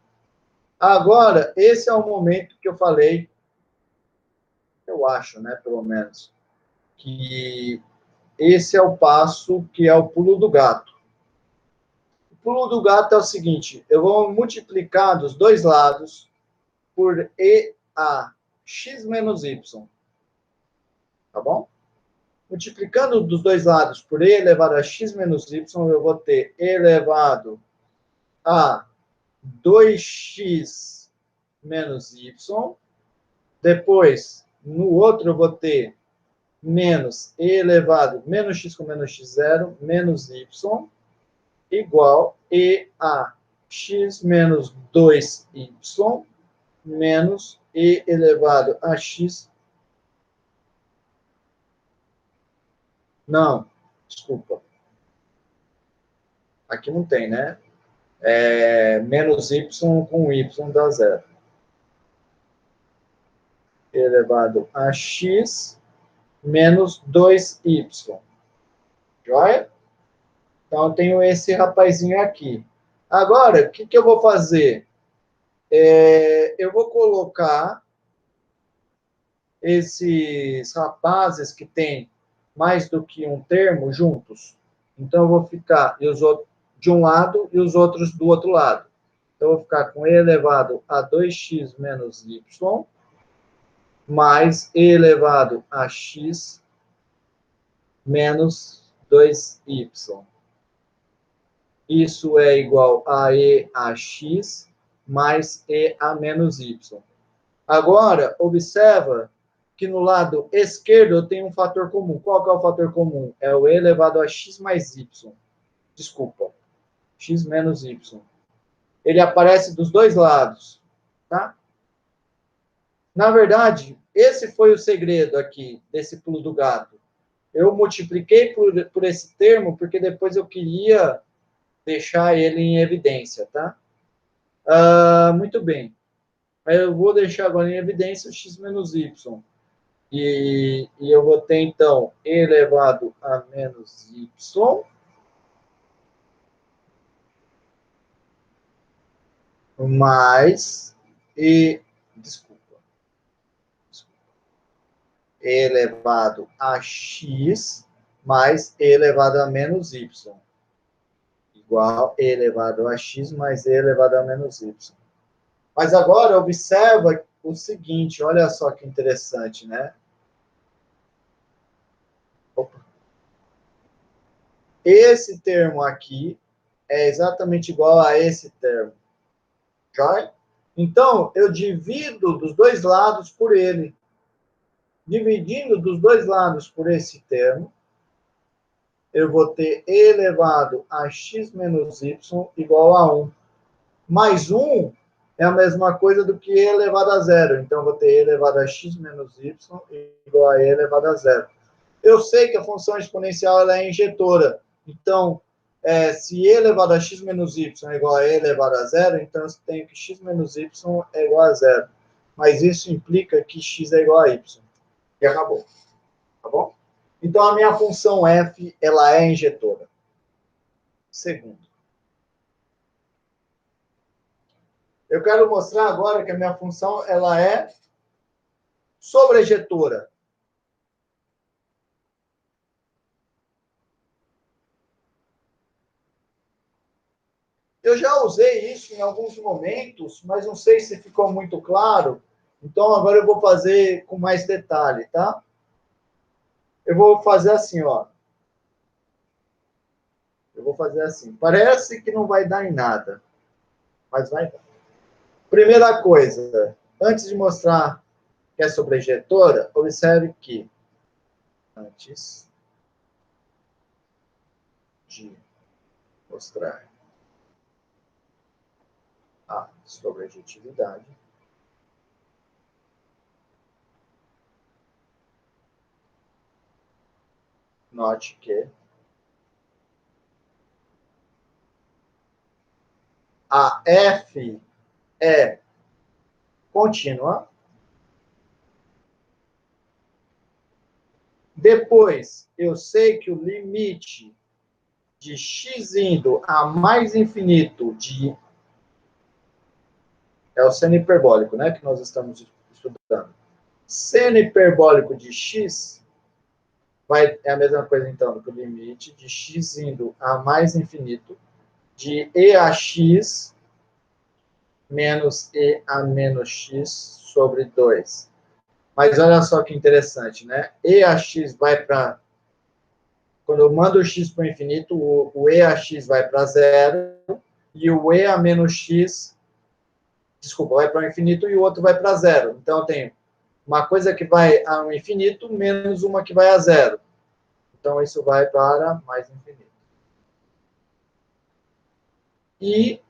Agora, esse é o momento que eu falei, eu acho, né, pelo menos, que esse é o passo que é o pulo do gato. O pulo do gato é o seguinte, eu vou multiplicar dos dois lados por EAX menos Y. Tá bom? Multiplicando dos dois lados por E elevado a x menos y, eu vou ter E elevado a 2x menos y. Depois, no outro, eu vou ter menos E elevado, menos x com menos x0, menos y, igual E a x menos 2y, menos E elevado a x. Não, desculpa. Aqui não tem, né? Menos y com y dá zero. E elevado a x menos 2y. Joia? Então, eu tenho esse rapazinho aqui. Agora, o que eu vou fazer? Eu vou colocar esses rapazes que têm mais do que um termo juntos. Então, eu vou ficar e os outros de um lado e os outros do outro lado. Então, eu vou ficar com e elevado a 2x menos y, mais e elevado a x menos 2y. Isso é igual a e a x mais e a menos y. Agora, observa que no lado esquerdo eu tenho um fator comum. Qual que é o fator comum? É o e elevado a x mais y. Desculpa. X menos y. Ele aparece dos dois lados, tá? Na verdade, esse foi o segredo aqui, desse pulo do gato. Eu multipliquei por esse termo, porque depois eu queria deixar ele em evidência, tá? Muito bem. Eu vou deixar agora em evidência o x menos y. E eu vou ter, então, e elevado a menos y mais desculpa, e elevado a x mais e elevado a menos y. Igual e elevado a x mais e elevado a menos y. Mas agora, observa o seguinte, olha só que interessante, né? Opa. Esse termo aqui é exatamente igual a esse termo. Joia? Então, eu divido dos dois lados por ele. Dividindo dos dois lados por esse termo, eu vou ter e elevado a x menos y igual a 1. Mais 1 é a mesma coisa do que e elevado a zero. Então, eu vou ter e elevado a x menos y igual a e elevado a zero. Eu sei que a função exponencial ela é injetora. Então, se e elevado a x menos y é igual a e elevado a zero, então eu tenho que x menos y é igual a zero. Mas isso implica que x é igual a y. E acabou. Tá bom? Então, a minha função f, ela é injetora. Segundo. Eu quero mostrar agora que a minha função, ela é sobrejetora. Eu já usei isso em alguns momentos, mas não sei se ficou muito claro. Então, agora eu vou fazer com mais detalhe, tá? Eu vou fazer assim, ó. Eu vou fazer assim. Parece que não vai dar em nada, mas vai dar. Primeira coisa, antes de mostrar que é sobrejetora, observe que antes de mostrar a sobrejetividade, note que a f é contínua. Depois, eu sei que o limite de x indo a mais infinito de... É o seno hiperbólico, né, que nós estamos estudando. Seno hiperbólico de x é a mesma coisa, então, do que o limite de x indo a mais infinito de e a x menos e a menos x sobre 2. Mas olha só que interessante, né? E a x vai para... Quando eu mando o x para o infinito, o e a x vai para zero, e o e a menos x, desculpa, vai para o infinito e o outro vai para zero. Então, eu tenho uma coisa que vai ao infinito menos uma que vai a zero. Então, isso vai para mais infinito. E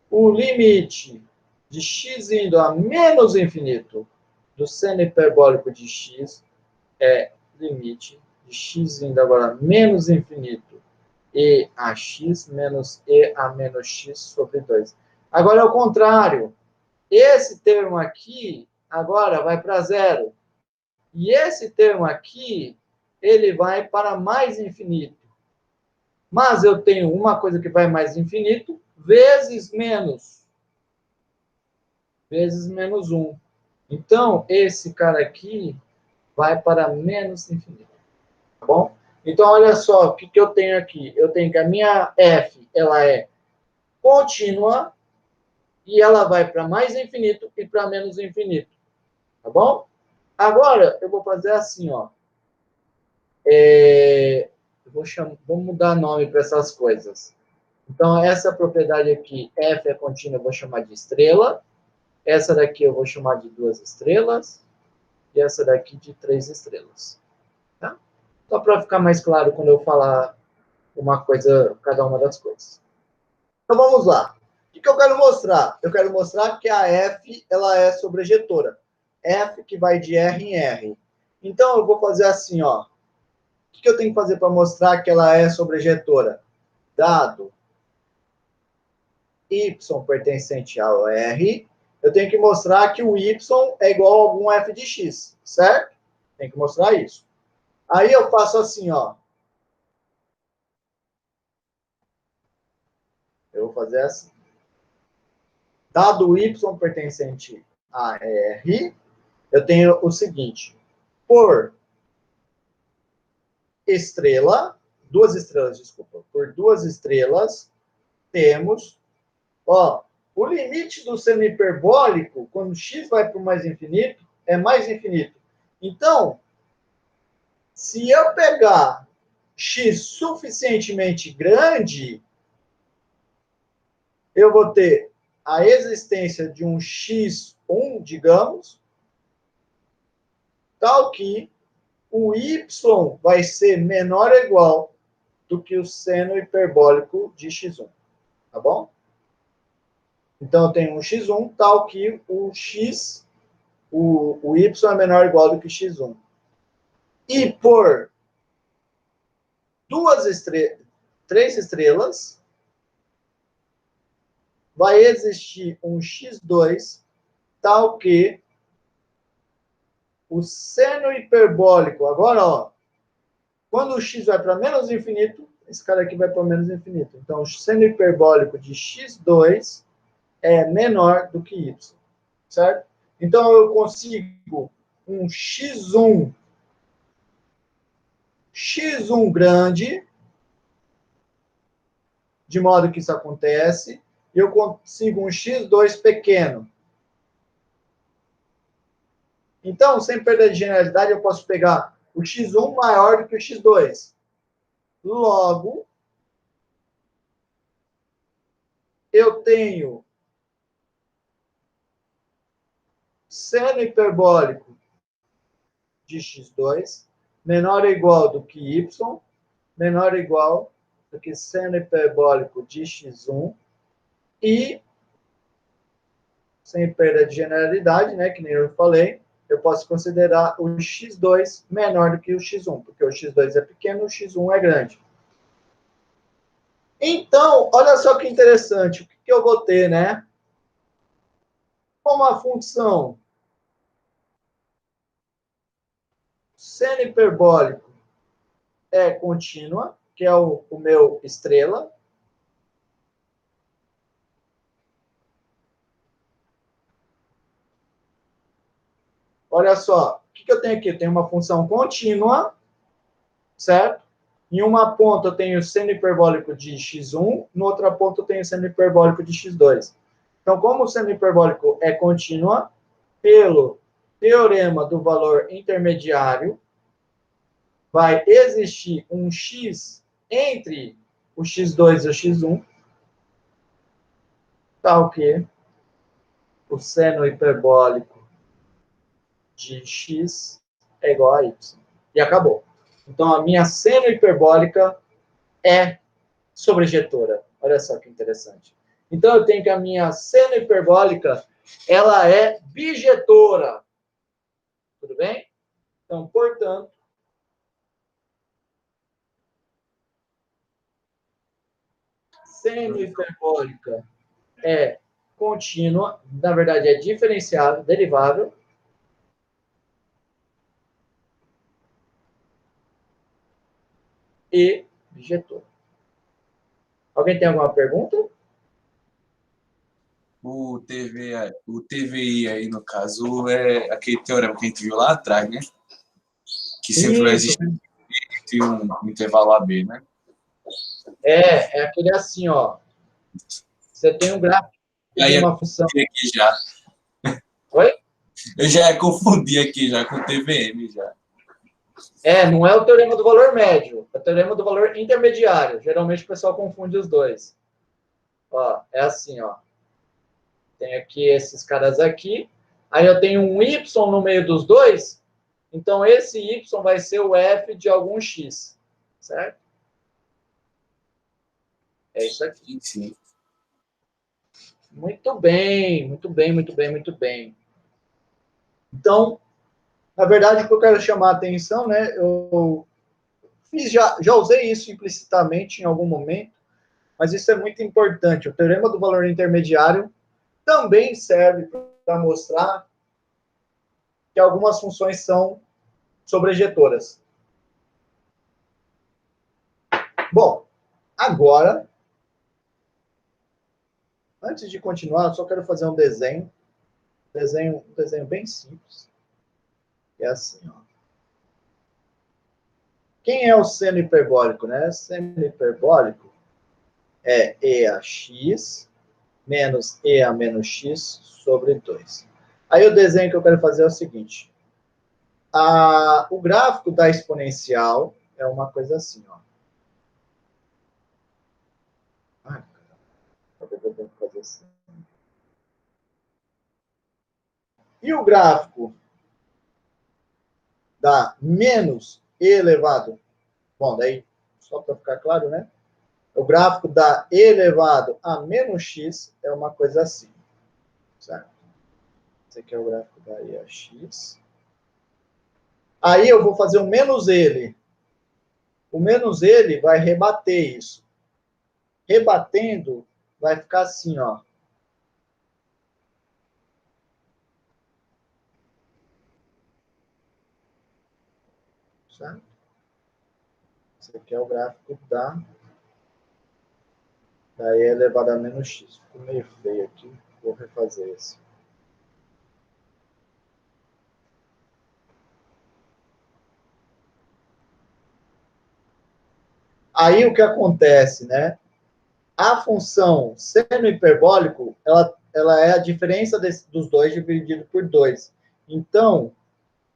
o limite de x indo a menos infinito do seno hiperbólico de x é limite de x indo agora a menos infinito e a x menos e a menos x sobre 2. Agora é o contrário. Esse termo aqui agora vai para zero. E esse termo aqui, ele vai para mais infinito. Mas eu tenho uma coisa que vai mais infinito, vezes menos 1. Então, esse cara aqui vai para menos infinito. Tá bom? Então, olha só, o que eu tenho aqui? Eu tenho que a minha f, ela é contínua, e ela vai para mais infinito e para menos infinito. Tá bom? Agora, eu vou fazer assim, ó. Vou mudar nome para essas coisas. Então, essa propriedade aqui, f é contínua, eu vou chamar de estrela. Essa daqui eu vou chamar de 2 estrelas. E essa daqui de 3 estrelas. Tá? Só para ficar mais claro quando eu falar uma coisa, cada uma das coisas. Então, vamos lá. O que eu quero mostrar? Eu quero mostrar que a f, ela é sobrejetora. F que vai de R em R. Então, eu vou fazer assim, ó. O que eu tenho que fazer para mostrar que ela é sobrejetora? Dado y pertencente ao R, eu tenho que mostrar que o y é igual a algum f de x, certo? Tem que mostrar isso. Aí eu faço assim, ó. Eu vou fazer assim. Dado y pertencente a R, eu tenho o seguinte. Por estrela, 2 estrelas, desculpa. Por 2 estrelas, temos, ó, o limite do seno hiperbólico, quando x vai para o mais infinito, é mais infinito. Então, se eu pegar x suficientemente grande, eu vou ter a existência de um x1, digamos, tal que o y vai ser menor ou igual do que o seno hiperbólico de x1, tá bom? Então, eu tenho um x1 tal que o y é menor ou igual do que x1. E por três estrelas, vai existir um x2 tal que o seno hiperbólico, agora, ó, quando o x vai para menos infinito, esse cara aqui vai para menos infinito. Então, o seno hiperbólico de x2 é menor do que y, certo? Então, eu consigo um x1 grande, de modo que isso acontece, e eu consigo um x2 pequeno. Então, sem perder de generalidade, eu posso pegar o x1 maior do que o x2. Logo, eu tenho seno hiperbólico de x2 menor ou igual do que y, menor ou igual do que seno hiperbólico de x1 e, sem perda de generalidade, né, que nem eu falei, eu posso considerar o x2 menor do que o x1, porque o x2 é pequeno, o x1 é grande. Então, olha só que interessante, o que eu vou ter, né? Como a função seno hiperbólico é contínua, que é o meu estrela. Olha só, o que eu tenho aqui? Eu tenho uma função contínua, certo? Em uma ponta eu tenho seno hiperbólico de x1, no outra ponta eu tenho seno hiperbólico de x2. Então, como o seno hiperbólico é contínua, pelo teorema do valor intermediário, vai existir um x entre o x2 e o x1, tal que o seno hiperbólico de x é igual a y. E acabou. Então, a minha seno hiperbólica é sobrejetora. Olha só que interessante. Então, eu tenho que a minha seno hiperbólica, ela é bijetora. Tudo bem? Então, portanto, seno hiperbólica é contínua, na verdade é diferenciável, derivável, e bijetora. Alguém tem alguma pergunta? O TVI aí, no caso, é aquele teorema que a gente viu lá atrás, né? Que sempre vai Isso. existir entre um intervalo AB, né? É aquele assim, ó. Você tem um gráfico E aí de eu uma função. confundi aqui já. Oi? Eu já confundi aqui já com o TVM já. Não é o teorema do valor médio, é o teorema do valor intermediário. Geralmente o pessoal confunde os dois. Ó, é assim, ó. Tem aqui esses caras aqui. Aí eu tenho um y no meio dos dois. Então esse y vai ser o f de algum x. Certo? É isso aqui. Sim. Muito bem, muito bem, muito bem, muito bem. Então, na verdade, o que eu quero chamar a atenção, né? Eu já usei isso implicitamente em algum momento, mas isso é muito importante. O teorema do valor intermediário também serve para mostrar que algumas funções são sobrejetoras. Bom, agora, antes de continuar, eu só quero fazer um desenho bem simples. É assim, ó. Quem é o seno hiperbólico, né? Seno hiperbólico é e a x menos e a menos x sobre 2. Aí o desenho que eu quero fazer é o seguinte. O gráfico da exponencial é uma coisa assim, ó. Eu tenho que fazer assim. E o gráfico dá menos e elevado. Bom, daí, só para ficar claro, né? O gráfico da e elevado a menos x é uma coisa assim, certo? Esse aqui é o gráfico da e a x. Aí eu vou fazer o menos ele. O menos ele vai rebater isso. Rebatendo, vai ficar assim, ó. Certo? Esse aqui é o gráfico da e elevado a menos x. Ficou meio feio aqui. Vou refazer esse. Aí o que acontece, né? A função seno hiperbólico, ela é a diferença dos dois dividido por 2. Então,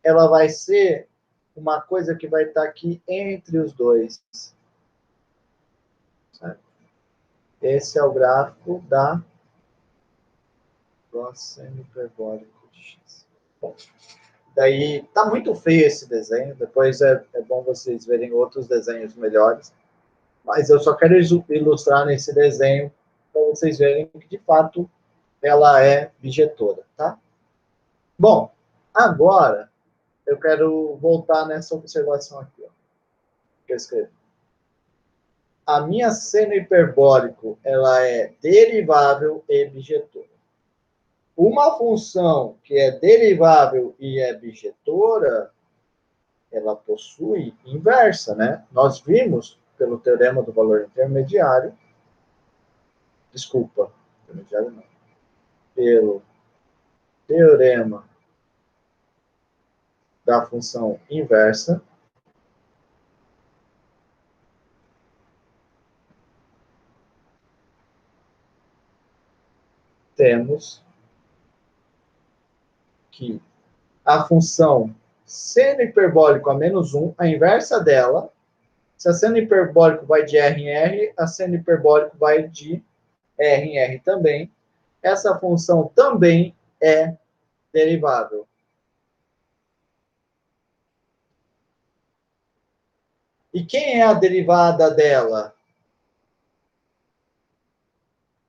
ela vai ser uma coisa que vai estar aqui entre os dois. Certo? Esse é o gráfico da cosseno hiperbólico de x. Bom, daí, tá muito feio esse desenho. Depois é bom vocês verem outros desenhos melhores. Mas eu só quero ilustrar nesse desenho para vocês verem que, de fato, ela é bijetora, tá? Bom, agora eu quero voltar nessa observação aqui, ó, que eu escrevi. A minha seno hiperbólico, ela é derivável e bijetora. Uma função que é derivável e é bijetora, ela possui inversa, né? Nós vimos, pelo teorema do valor intermediário, desculpa, intermediário não, pelo teorema da função inversa, temos que a função seno hiperbólico a menos 1, a inversa dela, se a seno hiperbólico vai de R em R, a seno hiperbólico vai de R em R também. Essa função também é derivável. E quem é a derivada dela?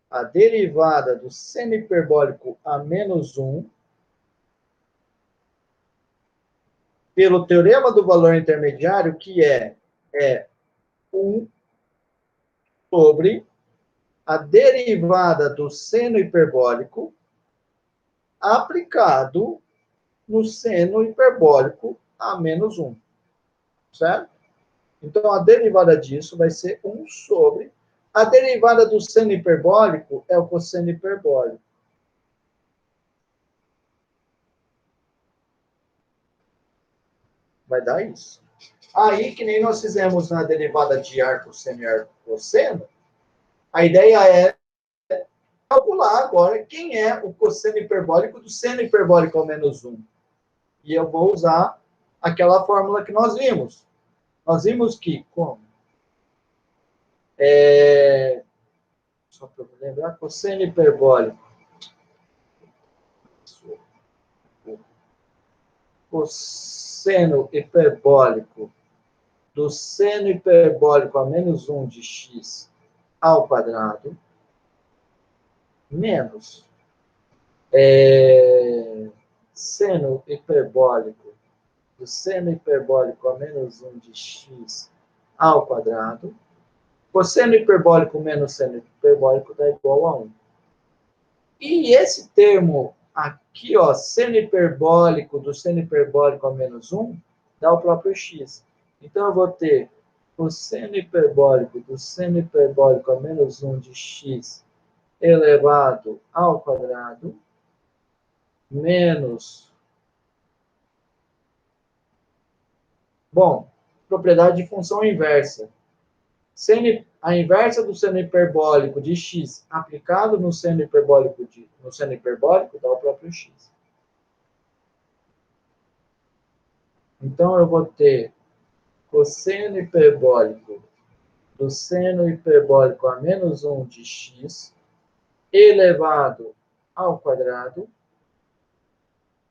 A derivada do seno hiperbólico a menos 1, pelo teorema do valor intermediário, que é 1 sobre a derivada do seno hiperbólico aplicado no seno hiperbólico a menos 1. Certo? Então, a derivada disso vai ser 1 sobre... A derivada do seno hiperbólico é o cosseno hiperbólico. Vai dar isso. Aí, que nem nós fizemos na derivada de arco, seno e arco, cosseno, a ideia é calcular agora quem é o cosseno hiperbólico do seno hiperbólico ao menos 1. E eu vou usar aquela fórmula que nós vimos. Nós vimos que, como? Só para eu lembrar, cosseno hiperbólico. Cosseno hiperbólico do seno hiperbólico a menos 1 de x ao quadrado menos seno hiperbólico do seno hiperbólico a menos 1 de x ao quadrado. Cosseno hiperbólico menos seno hiperbólico dá igual a 1. E esse termo aqui, ó, seno hiperbólico do seno hiperbólico a menos 1, dá o próprio x. Então, eu vou ter o seno hiperbólico do seno hiperbólico a menos 1 de x elevado ao quadrado menos... Bom, propriedade de função inversa. A inversa do seno hiperbólico de x aplicado no seno hiperbólico dá o próprio x. Então, eu vou ter cosseno hiperbólico do seno hiperbólico a menos 1 de x elevado ao quadrado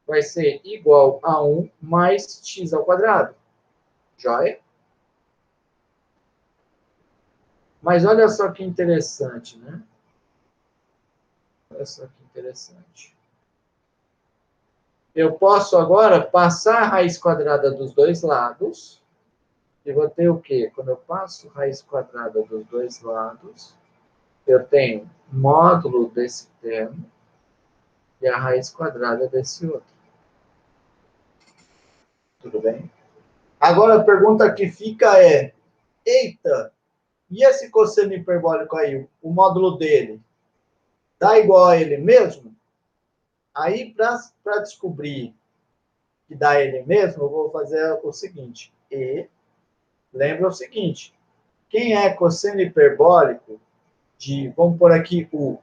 vai ser igual a 1 mais x ao quadrado. Joia? Mas olha só que interessante, né? Olha só que interessante. Eu posso agora passar a raiz quadrada dos dois lados. E vou ter o quê? Quando eu passo raiz quadrada dos dois lados, eu tenho módulo desse termo e a raiz quadrada desse outro. Tudo bem? Agora a pergunta que fica é: eita, e esse cosseno hiperbólico aí, o módulo dele, dá igual a ele mesmo? Aí, para descobrir que dá ele mesmo, eu vou fazer o seguinte. E lembra o seguinte: quem é cosseno hiperbólico de, vamos por aqui, U,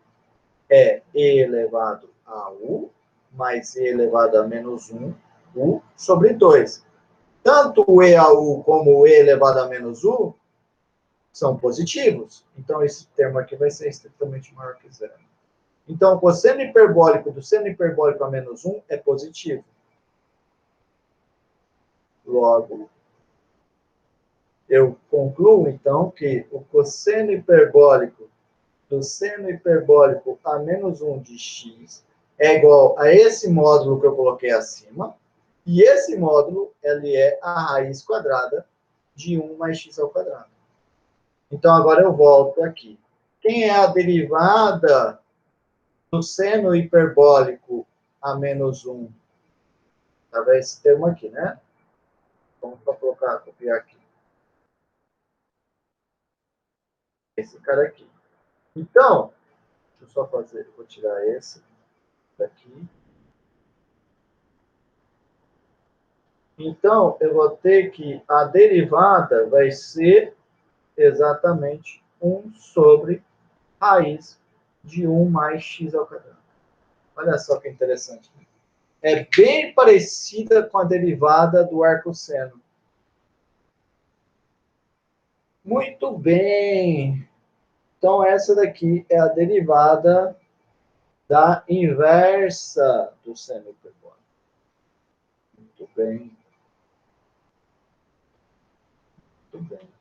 é E elevado a U, mais E elevado a menos 1, U, sobre 2. Tanto o E a U como o E elevado a menos U são positivos. Então, esse termo aqui vai ser estritamente maior que zero. Então, o cosseno hiperbólico do seno hiperbólico a menos 1 é positivo. Logo, eu concluo, então, que o cosseno hiperbólico do seno hiperbólico a menos 1 de x é igual a esse módulo que eu coloquei acima, e esse módulo, ele é a raiz quadrada de 1 mais x ao quadrado. Então, agora eu volto aqui. Quem é a derivada do seno hiperbólico a menos 1? Tá esse termo aqui, né? Vamos colocar, copiar aqui. Esse cara aqui. Então, deixa eu só fazer, vou tirar esse daqui. Então, eu vou ter que a derivada vai ser exatamente 1 sobre raiz de 1 mais x ao quadrado. Olha só que interessante. É bem parecida com a derivada do arcosseno. Muito bem. Então, essa daqui é a derivada da inversa do seno hiperbólico. Muito bem. Muito bem.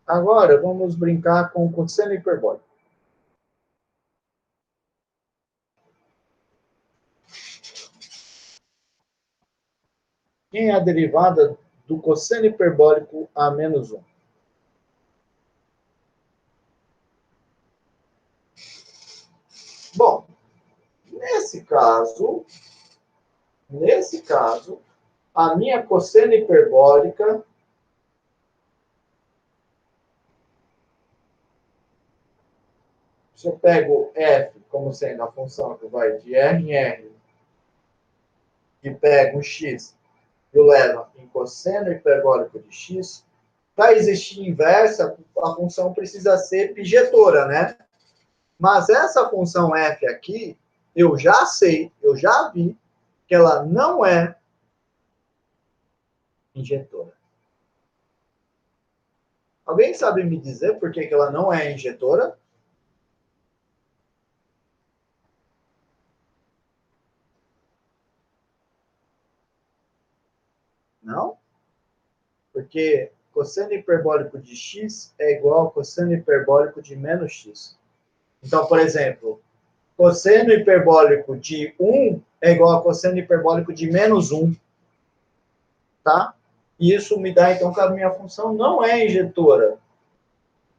Agora, vamos brincar com o cosseno hiperbólico. Quem é a derivada do cosseno hiperbólico a menos 1? Bom, nesse caso, a minha cosseno hiperbólica se eu pego f como sendo a função que vai de R em R e pego um x e o levo em cosseno hiperbólico de x, para existir inversa, a função precisa ser pijetora, né? Mas essa função f aqui, eu já sei, eu já vi que ela não é injetora. Alguém sabe me dizer por que ela não é injetora? Não? Porque cosseno hiperbólico de x é igual ao cosseno hiperbólico de menos x. Então, por exemplo, cosseno hiperbólico de 1 é igual a cosseno hiperbólico de menos 1. Tá? E isso me dá, então, que a minha função não é injetora.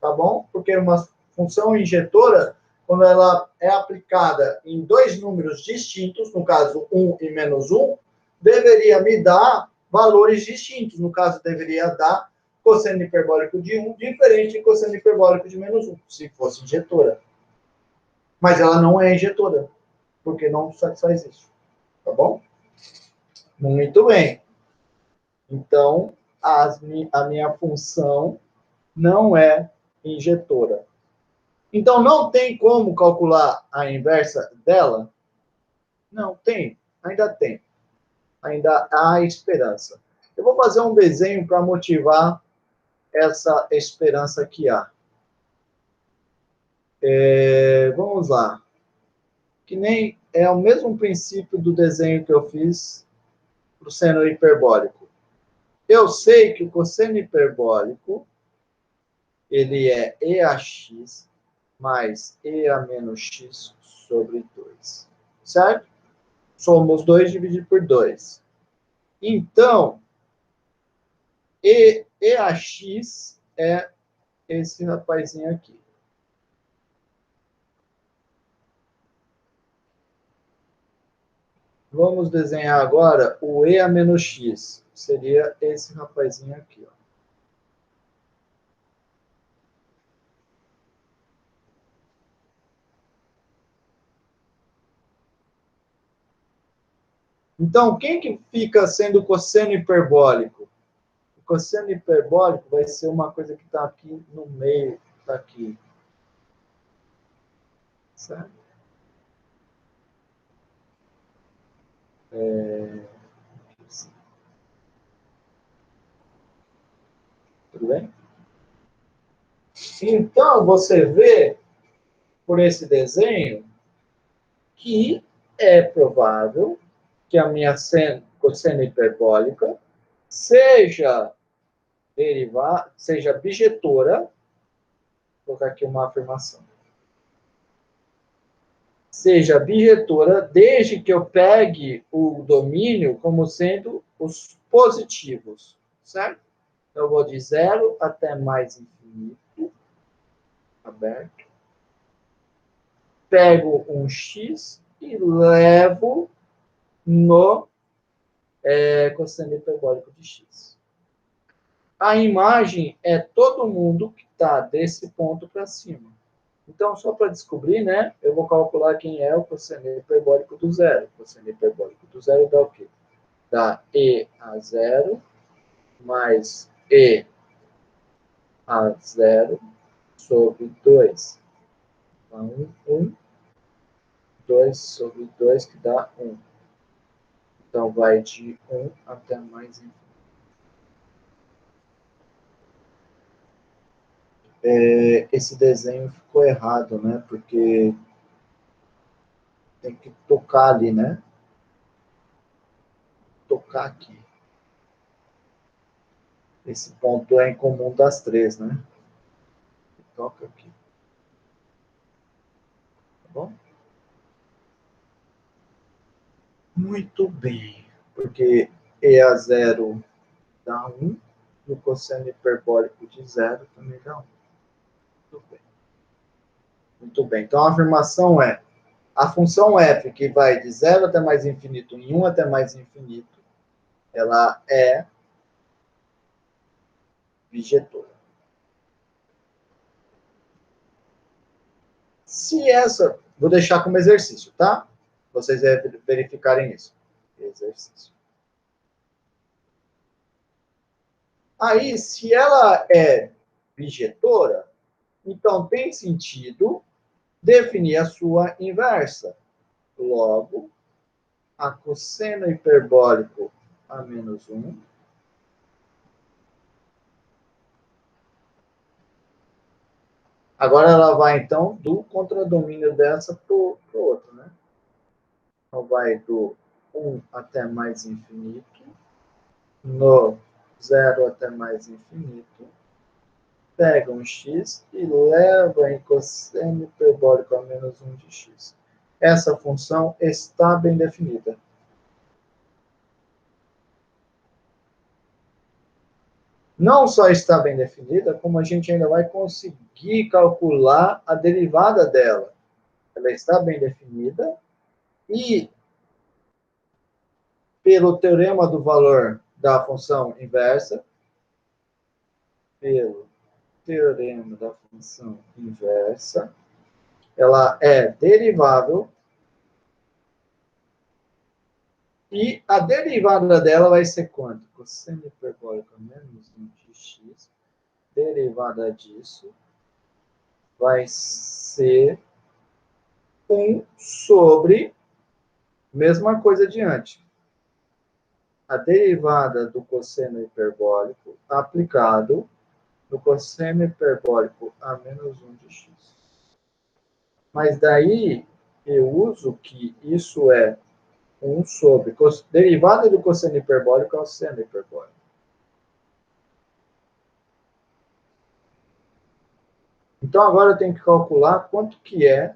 Tá bom? Porque uma função injetora, quando ela é aplicada em dois números distintos, no caso 1 e menos 1, deveria me dar valores distintos. No caso, deveria dar cosseno hiperbólico de 1 diferente de cosseno hiperbólico de menos 1, se fosse injetora. Mas ela não é injetora, porque não satisfaz isso. Tá bom? Muito bem. Então, a minha função não é injetora. Então, não tem como calcular a inversa dela? Não, tem. Ainda tem. Ainda há esperança. Eu vou fazer um desenho para motivar essa esperança que há. Vamos lá. Que nem é o mesmo princípio do desenho que eu fiz para o seno hiperbólico. Eu sei que o cosseno hiperbólico ele é EAX mais EA menos X sobre 2. Certo? Somos 2 dividido por 2. Então, EAX é esse rapazinho aqui. Vamos desenhar agora o EA menos X. Seria esse rapazinho aqui, ó. Então, quem que fica sendo cosseno hiperbólico? O cosseno hiperbólico vai ser uma coisa que está aqui no meio, está aqui. Certo? Tudo bem? Então, você vê, por esse desenho, que é provável que a minha cosseno hiperbólica seja bijetora, vou colocar aqui uma afirmação, seja bijetora desde que eu pegue o domínio como sendo os positivos, certo? Eu vou de 0 até mais infinito, aberto, pego um x e levo no cosseno hiperbólico de x. A imagem é todo mundo que está desse ponto para cima. Então, só para descobrir, né, eu vou calcular quem é o cosseno hiperbólico do zero. O cosseno hiperbólico do zero dá o quê? Dá e a zero mais e a zero sobre 2. Então, 2 sobre 2, que dá 1. Então, vai de 1 até mais infinito. Esse desenho ficou errado, né? Porque tem que tocar ali, né? Tocar aqui. Esse ponto é em comum das três, né? Toca aqui. Tá bom? Muito bem. Porque E a zero dá 1, e o cosseno hiperbólico de zero também dá 1. Muito bem. Muito bem. Então, a afirmação é: a função f, que vai de 0 até mais infinito em 1 até mais infinito, ela é bijetora. Se essa... Vou deixar como exercício, tá? Vocês verificarem isso. Exercício. Aí, se ela é bijetora, então tem sentido definir a sua inversa. Logo, a cosseno hiperbólico a menos 1 agora ela vai, então, do contradomínio dessa para o outro, né? Então, vai do 1 até mais infinito, no 0 até mais infinito, pega um x e leva em cosseno hiperbólico a menos 1 de x. Essa função está bem definida. Não só está bem definida, como a gente ainda vai conseguir calcular a derivada dela. Ela está bem definida e, pelo teorema do valor da função inversa, pelo teorema da função inversa, ela é derivável e a derivada dela vai ser quanto? Cosseno hiperbólico menos 1 de x, derivada disso vai ser 1 sobre, mesma coisa adiante, a derivada do cosseno hiperbólico aplicado no cosseno hiperbólico a menos 1 de x. Mas daí eu uso que isso é 1 sobre derivada do cosseno hiperbólico ao seno hiperbólico. Então, agora eu tenho que calcular quanto que é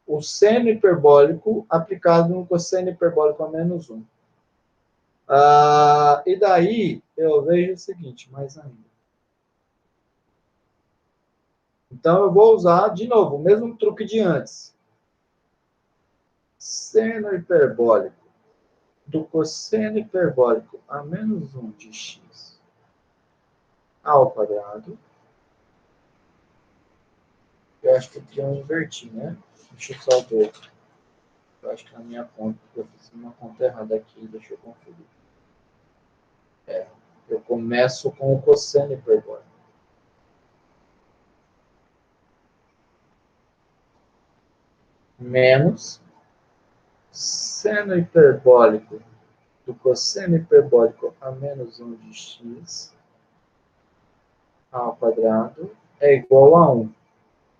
o seno hiperbólico aplicado no cosseno hiperbólico a menos 1. E daí eu vejo o seguinte, mais ainda. Então, eu vou usar, de novo, o mesmo truque de antes. Seno hiperbólico do cosseno hiperbólico a menos 1 de x ao quadrado. Eu acho que aqui eu inverti, né? Deixa eu só ver. Eu acho que na minha conta, eu fiz uma conta errada aqui, deixa eu conferir. Eu começo com o cosseno hiperbólico. Menos seno hiperbólico do cosseno hiperbólico a menos 1 de x ao quadrado é igual a 1.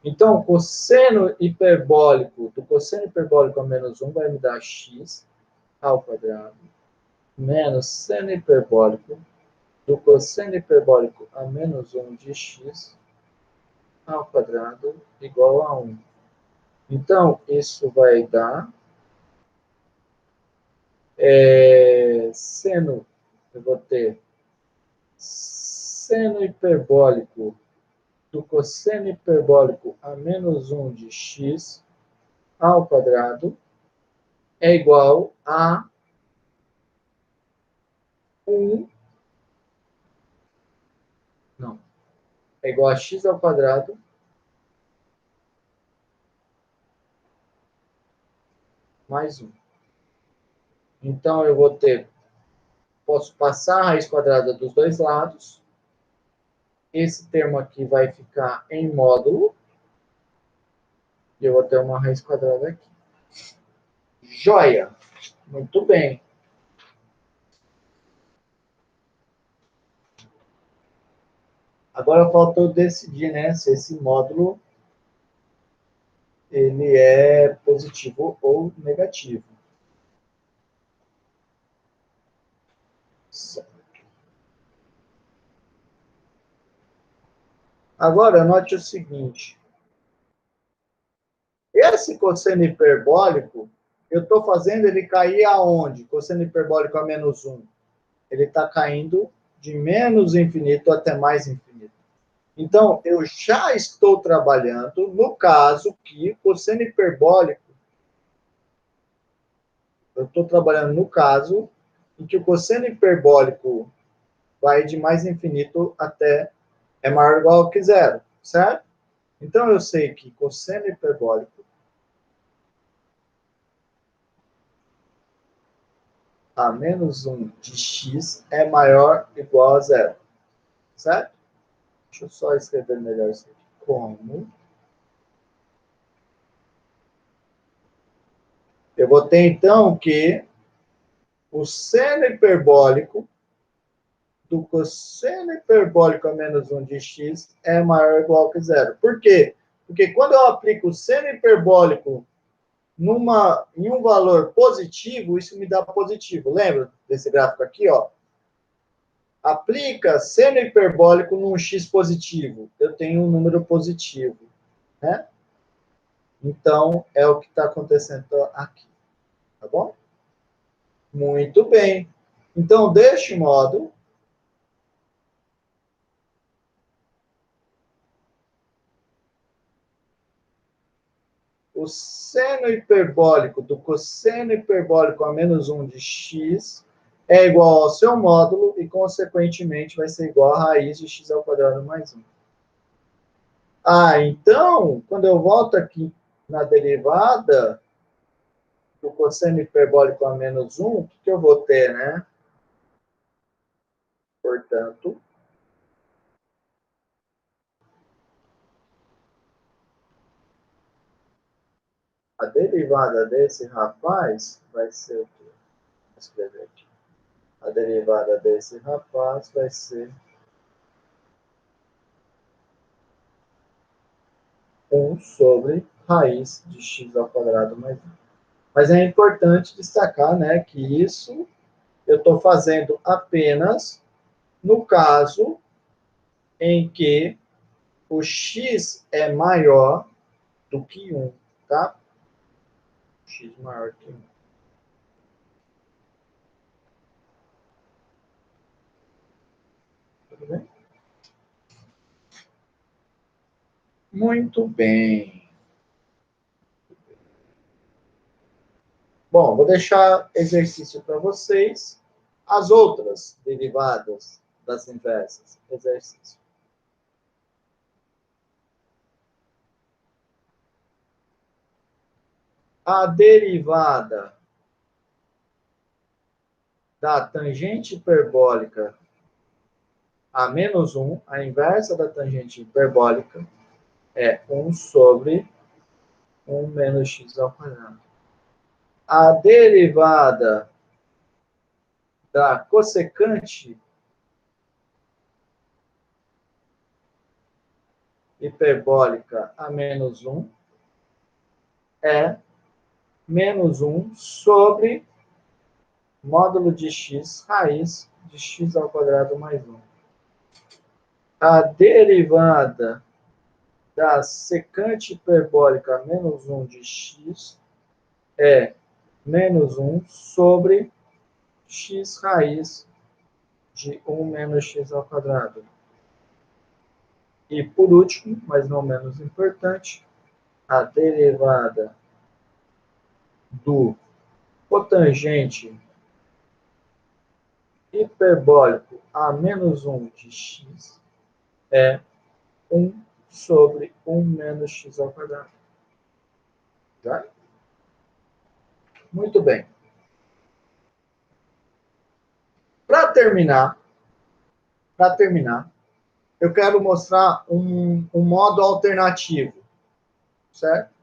Então, cosseno hiperbólico do cosseno hiperbólico a menos 1 vai me dar x ao quadrado menos seno hiperbólico do cosseno hiperbólico a menos 1 de x ao quadrado igual a 1. Então, isso vai dar seno, eu vou ter seno hiperbólico do cosseno hiperbólico a menos 1 de x ao quadrado é igual a 1, não, é igual a x ao quadrado mais 1. Então, eu vou ter, posso passar a raiz quadrada dos dois lados. Esse termo aqui vai ficar em módulo. E eu vou ter uma raiz quadrada aqui. Joia! Muito bem. Agora falta eu decidir, né, se esse módulo ele é positivo ou negativo. Certo. Agora, note o seguinte. Esse cosseno hiperbólico, eu estou fazendo ele cair aonde? Cosseno hiperbólico a menos 1. Ele está caindo de menos infinito até mais infinito. Então, eu já estou trabalhando no caso que cosseno hiperbólico, eu estou trabalhando no caso em que o cosseno hiperbólico vai de mais infinito até é maior ou igual que zero, certo? Então, eu sei que cosseno hiperbólico a menos 1 de x é maior ou igual a zero, certo? Deixa eu só escrever melhor isso aqui. Como eu vou ter, então, que o seno hiperbólico do cosseno hiperbólico a menos 1 de x é maior ou igual que zero. Por quê? Porque quando eu aplico o seno hiperbólico em um valor positivo, isso me dá positivo. Lembra desse gráfico aqui, ó? Aplica seno hiperbólico num x positivo. Eu tenho um número positivo, né? Então, é o que está acontecendo aqui. Tá bom? Muito bem. Então, deste modo, o seno hiperbólico do cosseno hiperbólico a menos 1 de x é igual ao seu módulo e, consequentemente, vai ser igual a raiz de x ao quadrado mais 1. Então, quando eu volto aqui na derivada do cosseno hiperbólico a menos 1, o que eu vou ter, né? Portanto, a derivada desse rapaz vai ser o quê? Vou escrever aqui. A derivada desse rapaz vai ser 1 sobre raiz de x ao quadrado mais 1. Mas é importante destacar, né, que isso eu estou fazendo apenas no caso em que o x é maior do que 1, tá? X maior que 1. Tudo bem? Muito bem. Bom, vou deixar exercício para vocês. As outras derivadas das inversas. Exercício. A derivada da tangente hiperbólica a menos 1, a inversa da tangente hiperbólica, é 1 sobre 1 menos x ao quadrado. A derivada da cossecante hiperbólica a menos 1 é menos 1 sobre módulo de x raiz de x ao quadrado mais 1. A derivada da secante hiperbólica a menos 1 de x é menos 1 sobre x raiz de 1 menos x ao quadrado. E, por último, mas não menos importante, a derivada do cotangente hiperbólico a menos 1 de x é 1 sobre 1 menos x ao quadrado. Tá? Muito bem. Para terminar, eu quero mostrar um modo alternativo, certo?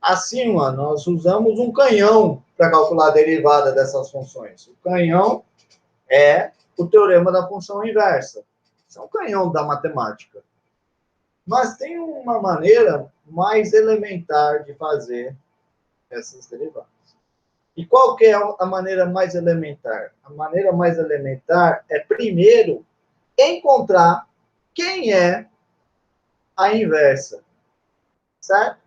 Acima, nós usamos um canhão para calcular a derivada dessas funções. O canhão é o teorema da função inversa. Isso é um canhão da matemática. Mas tem uma maneira mais elementar de fazer essas derivadas. E qual que é a maneira mais elementar? A maneira mais elementar é, primeiro, encontrar quem é a inversa. Certo?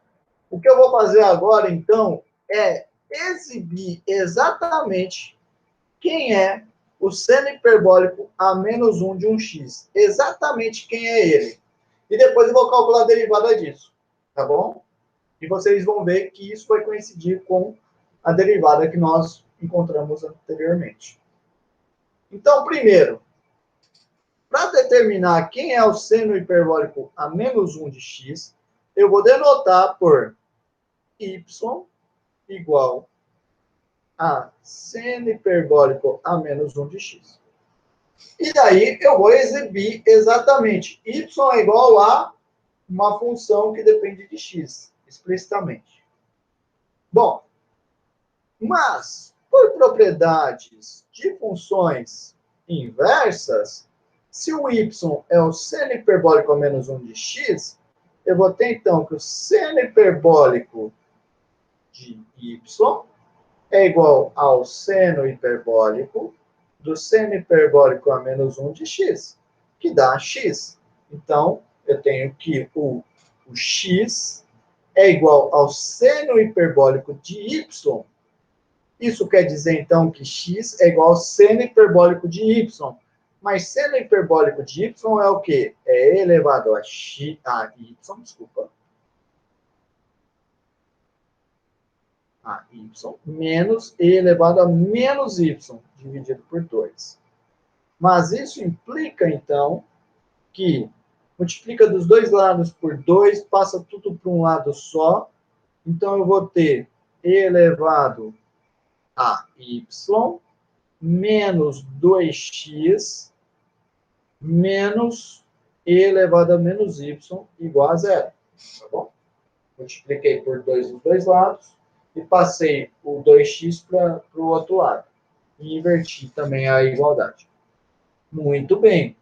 O que eu vou fazer agora, então, é exibir exatamente quem é o seno hiperbólico a menos 1 de um x. Exatamente quem é ele. E depois eu vou calcular a derivada disso. Tá bom? E vocês vão ver que isso vai coincidir com a derivada que nós encontramos anteriormente. Então, primeiro, para determinar quem é o seno hiperbólico a menos 1 de x, eu vou denotar por y igual a seno hiperbólico a menos 1 de x. E daí eu vou exibir exatamente y é igual a uma função que depende de x, explicitamente. Bom, mas, por propriedades de funções inversas, se o y é o seno hiperbólico a menos 1 de x, eu vou ter, então, que o seno hiperbólico de y é igual ao seno hiperbólico do seno hiperbólico a menos 1 de x, que dá x. Então, eu tenho que o x é igual ao seno hiperbólico de y. Isso quer dizer, então, que x é igual ao seno hiperbólico de y. Mas seno hiperbólico de y é o quê? É e elevado a y, desculpa. A y menos e elevado a menos y, dividido por 2. Mas isso implica, então, que multiplica dos dois lados por 2, passa tudo para um lado só. Então, eu vou ter e elevado a y menos 2x menos e elevado a menos y igual a 0. Tá bom? Multipliquei por 2 dos dois lados e passei o 2x para o outro lado. e inverti também a igualdade. Muito bem.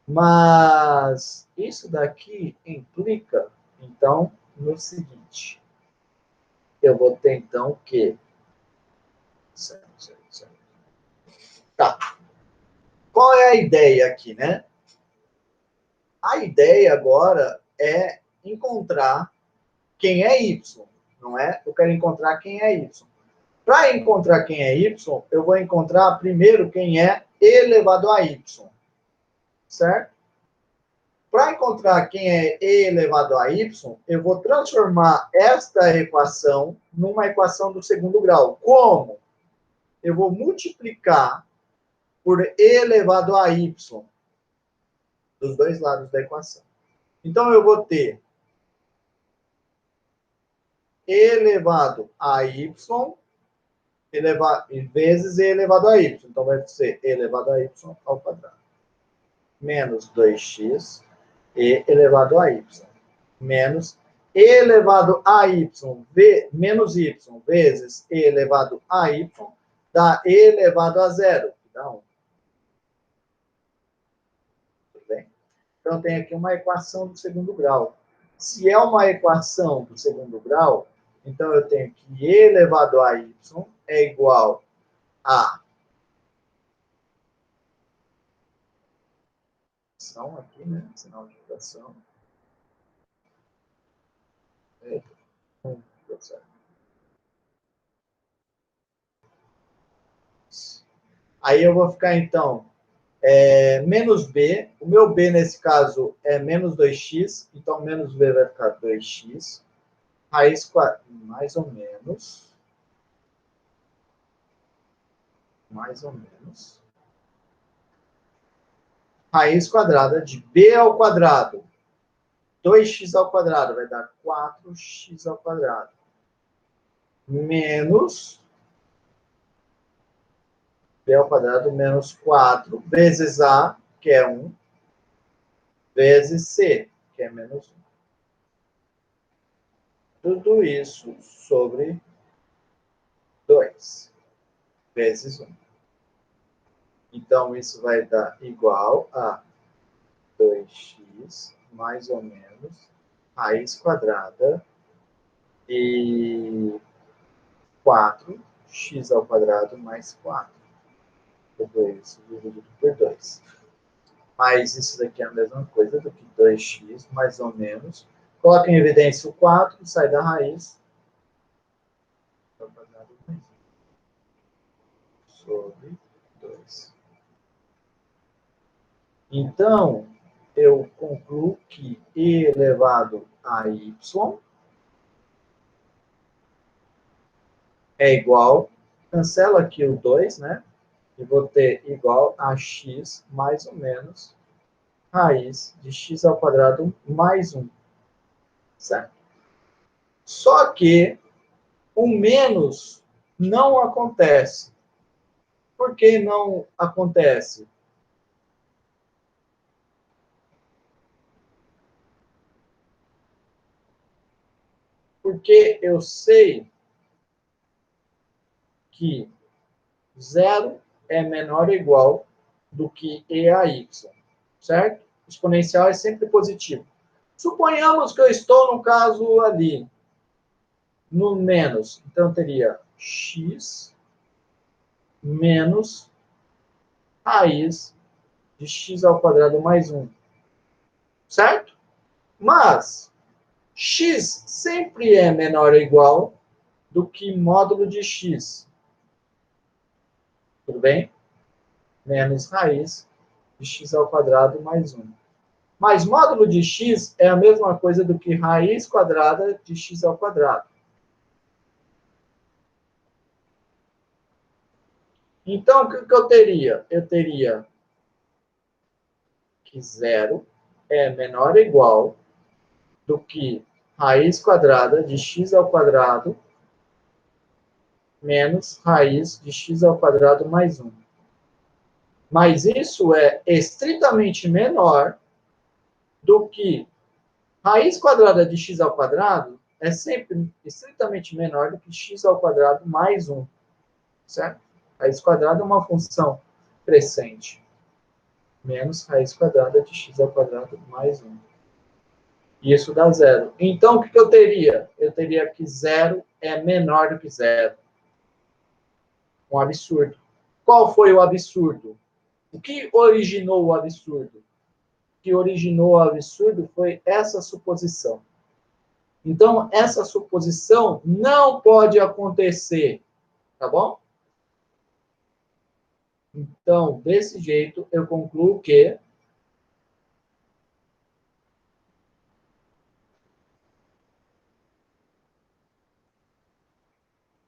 Mas isso daqui implica, então, no seguinte. Eu vou ter, então, que... Certo. Tá. Qual é a ideia aqui, né? A ideia agora é encontrar quem é y, não é? Eu quero encontrar quem é y. Para encontrar quem é y, eu vou encontrar primeiro quem é e elevado a y, certo? Para encontrar quem é e elevado a y, eu vou transformar esta equação numa equação do segundo grau. Como? Eu vou multiplicar por e elevado a y dos dois lados da equação. Então, eu vou ter e elevado a y vezes e elevado a y. Então, vai ser e elevado a y ao quadrado. Menos 2x e elevado a y. Menos e elevado a y menos y vezes e elevado a y dá e elevado a zero, que dá 1. Tudo bem? Então, tem aqui uma equação do segundo grau. Se é uma equação do segundo grau, então eu tenho que e elevado a y é igual a... aqui, né? Sinal de equação. Aí eu vou ficar, então, menos b. O meu b, nesse caso, é menos 2x. Então, menos b vai ficar 2x. Raiz quadrada, mais ou menos. Raiz quadrada de b ao quadrado. 2x ao quadrado vai dar 4x ao quadrado. Menos b ao quadrado menos 4 vezes a, que é 1, vezes c, que é menos 1. Tudo isso sobre 2 vezes 1. Então, isso vai dar igual a 2x mais ou menos raiz quadrada e 4x ao quadrado mais 4. Tudo isso dividido por 2. Mas isso daqui é a mesma coisa do que 2x mais ou menos. Coloca em evidência o 4, sai da raiz. Sobre 2. Então, eu concluo que e elevado a y é igual, cancelo aqui o 2, né? E vou ter igual a x mais ou menos raiz de x ao quadrado mais 1. Certo? Só que o menos não acontece. Por que não acontece? Porque eu sei que 0 é menor ou igual do que e a y, certo? O exponencial é sempre positivo. Suponhamos que eu estou no caso ali, no menos. Então, eu teria x menos raiz de x ao quadrado mais 1. Certo? Mas x sempre é menor ou igual do que módulo de x. Tudo bem? Menos raiz de x ao quadrado mais 1. Mas módulo de x é a mesma coisa do que raiz quadrada de x ao quadrado. Então, o que eu teria? Eu teria que 0 é menor ou igual do que raiz quadrada de x ao quadrado menos raiz de x ao quadrado mais 1. Mas isso é estritamente menor do que raiz quadrada de x ao quadrado é sempre estritamente menor do que x ao quadrado mais 1. Certo? Raiz quadrada é uma função crescente. Menos raiz quadrada de x ao quadrado mais 1. Isso dá zero. Então, o que eu teria? Eu teria que zero é menor do que zero. Um absurdo. Qual foi o absurdo? O que originou o absurdo? O que originou o absurdo foi essa suposição. Então, essa suposição não pode acontecer, tá bom? Então, desse jeito, eu concluo que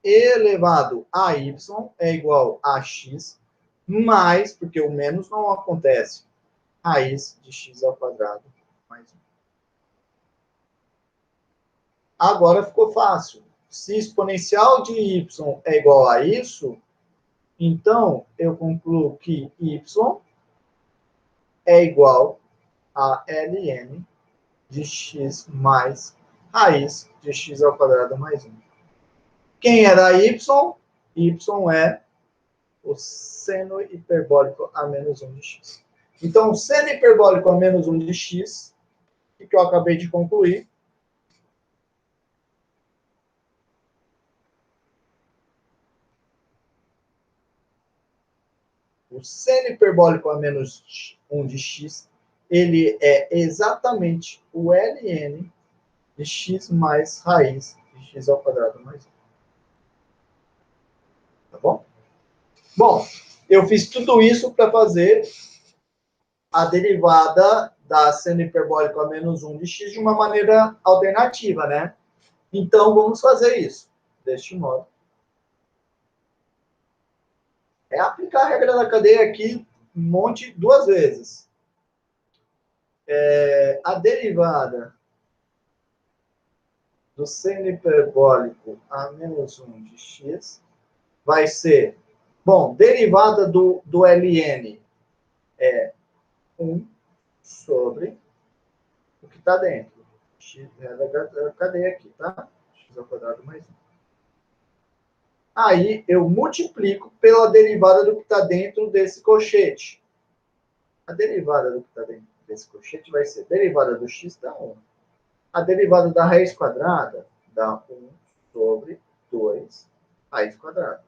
elevado a y é igual a x mais, porque o menos não acontece, raiz de x ao quadrado mais 1. Agora ficou fácil. Se exponencial de y é igual a isso, então eu concluo que y é igual a ln de x mais raiz de x ao quadrado mais 1. Quem era y? Y é o seno hiperbólico a menos 1 de x. Então, o seno hiperbólico a menos 1 de x, que eu acabei de concluir, o seno hiperbólico a menos 1 de x, ele é exatamente o ln de x mais raiz de x ao quadrado mais 1. Tá bom? Bom, eu fiz tudo isso para fazer a derivada da seno hiperbólico a menos 1 de x de uma maneira alternativa, né? Então, vamos fazer isso deste modo. É aplicar a regra da cadeia aqui duas vezes. A derivada do seno hiperbólico a menos 1 de x vai ser, bom, derivada do ln é 1 sobre o que está dentro. X é da cadeia aqui, tá? X ao quadrado mais 1. Aí eu multiplico pela derivada do que está dentro desse colchete. A derivada do que está dentro desse colchete vai ser derivada do x dá 1. A derivada da raiz quadrada dá 1 sobre 2 raiz quadrada.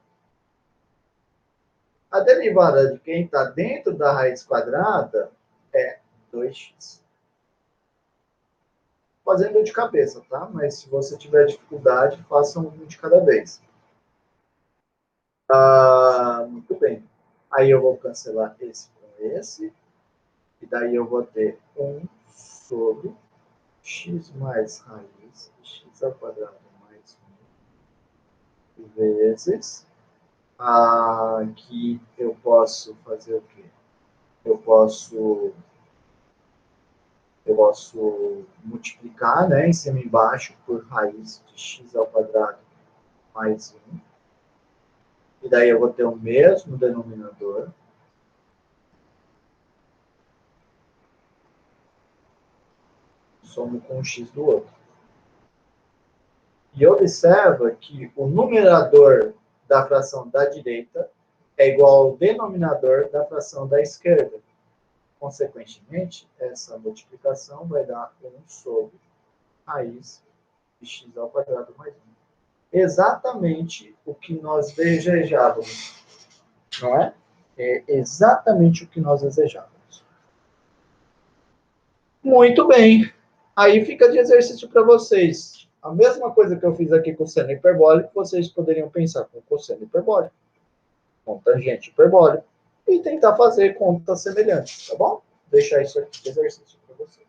A derivada de quem está dentro da raiz quadrada é 2x. Fazendo de cabeça, tá? Mas se você tiver dificuldade, faça um de cada vez. Muito bem. Aí eu vou cancelar esse com esse. E daí eu vou ter 1 sobre x mais raiz de x ao quadrado mais 1 vezes. Aqui eu posso fazer o quê? Eu posso multiplicar, né, em cima e embaixo por raiz de x ao quadrado mais 1. E daí eu vou ter o mesmo denominador. Somo com o x do outro. E observa que o numerador da fração da direita é igual ao denominador da fração da esquerda. Consequentemente, essa multiplicação vai dar 1 sobre raiz de x ao quadrado mais 1. Exatamente o que nós desejávamos. Não é? É exatamente o que nós desejávamos. Muito bem. Aí fica de exercício para vocês. A mesma coisa que eu fiz aqui com o seno hiperbólico, vocês poderiam pensar com cosseno hiperbólico, com tangente hiperbólico, e tentar fazer contas semelhantes, tá bom? Deixar isso aqui de exercício para vocês.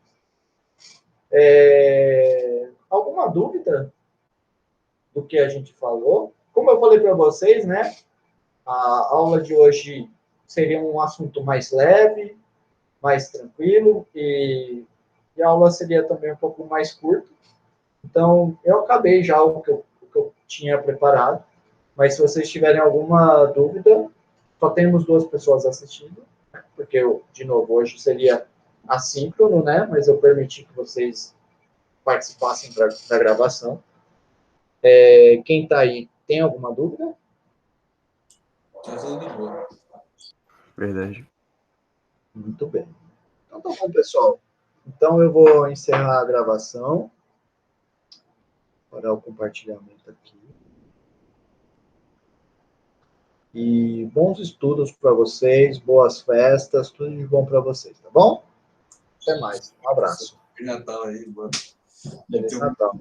Alguma dúvida do que a gente falou? Como eu falei para vocês, né? A aula de hoje seria um assunto mais leve, mais tranquilo, e a aula seria também um pouco mais curta. Então, eu acabei já o que eu tinha preparado, mas se vocês tiverem alguma dúvida, só temos 2 pessoas assistindo, porque, de novo, hoje seria assíncrono, né? Mas eu permiti que vocês participassem da gravação. Quem está aí, tem alguma dúvida? Tá tudo de boa. Verdade. Muito bem. Então tá bom, pessoal. Então eu vou encerrar a gravação. Parar o compartilhamento aqui. E bons estudos para vocês, boas festas, tudo de bom para vocês, tá bom? Até mais. Um abraço. Feliz Natal aí, boa. Feliz Natal.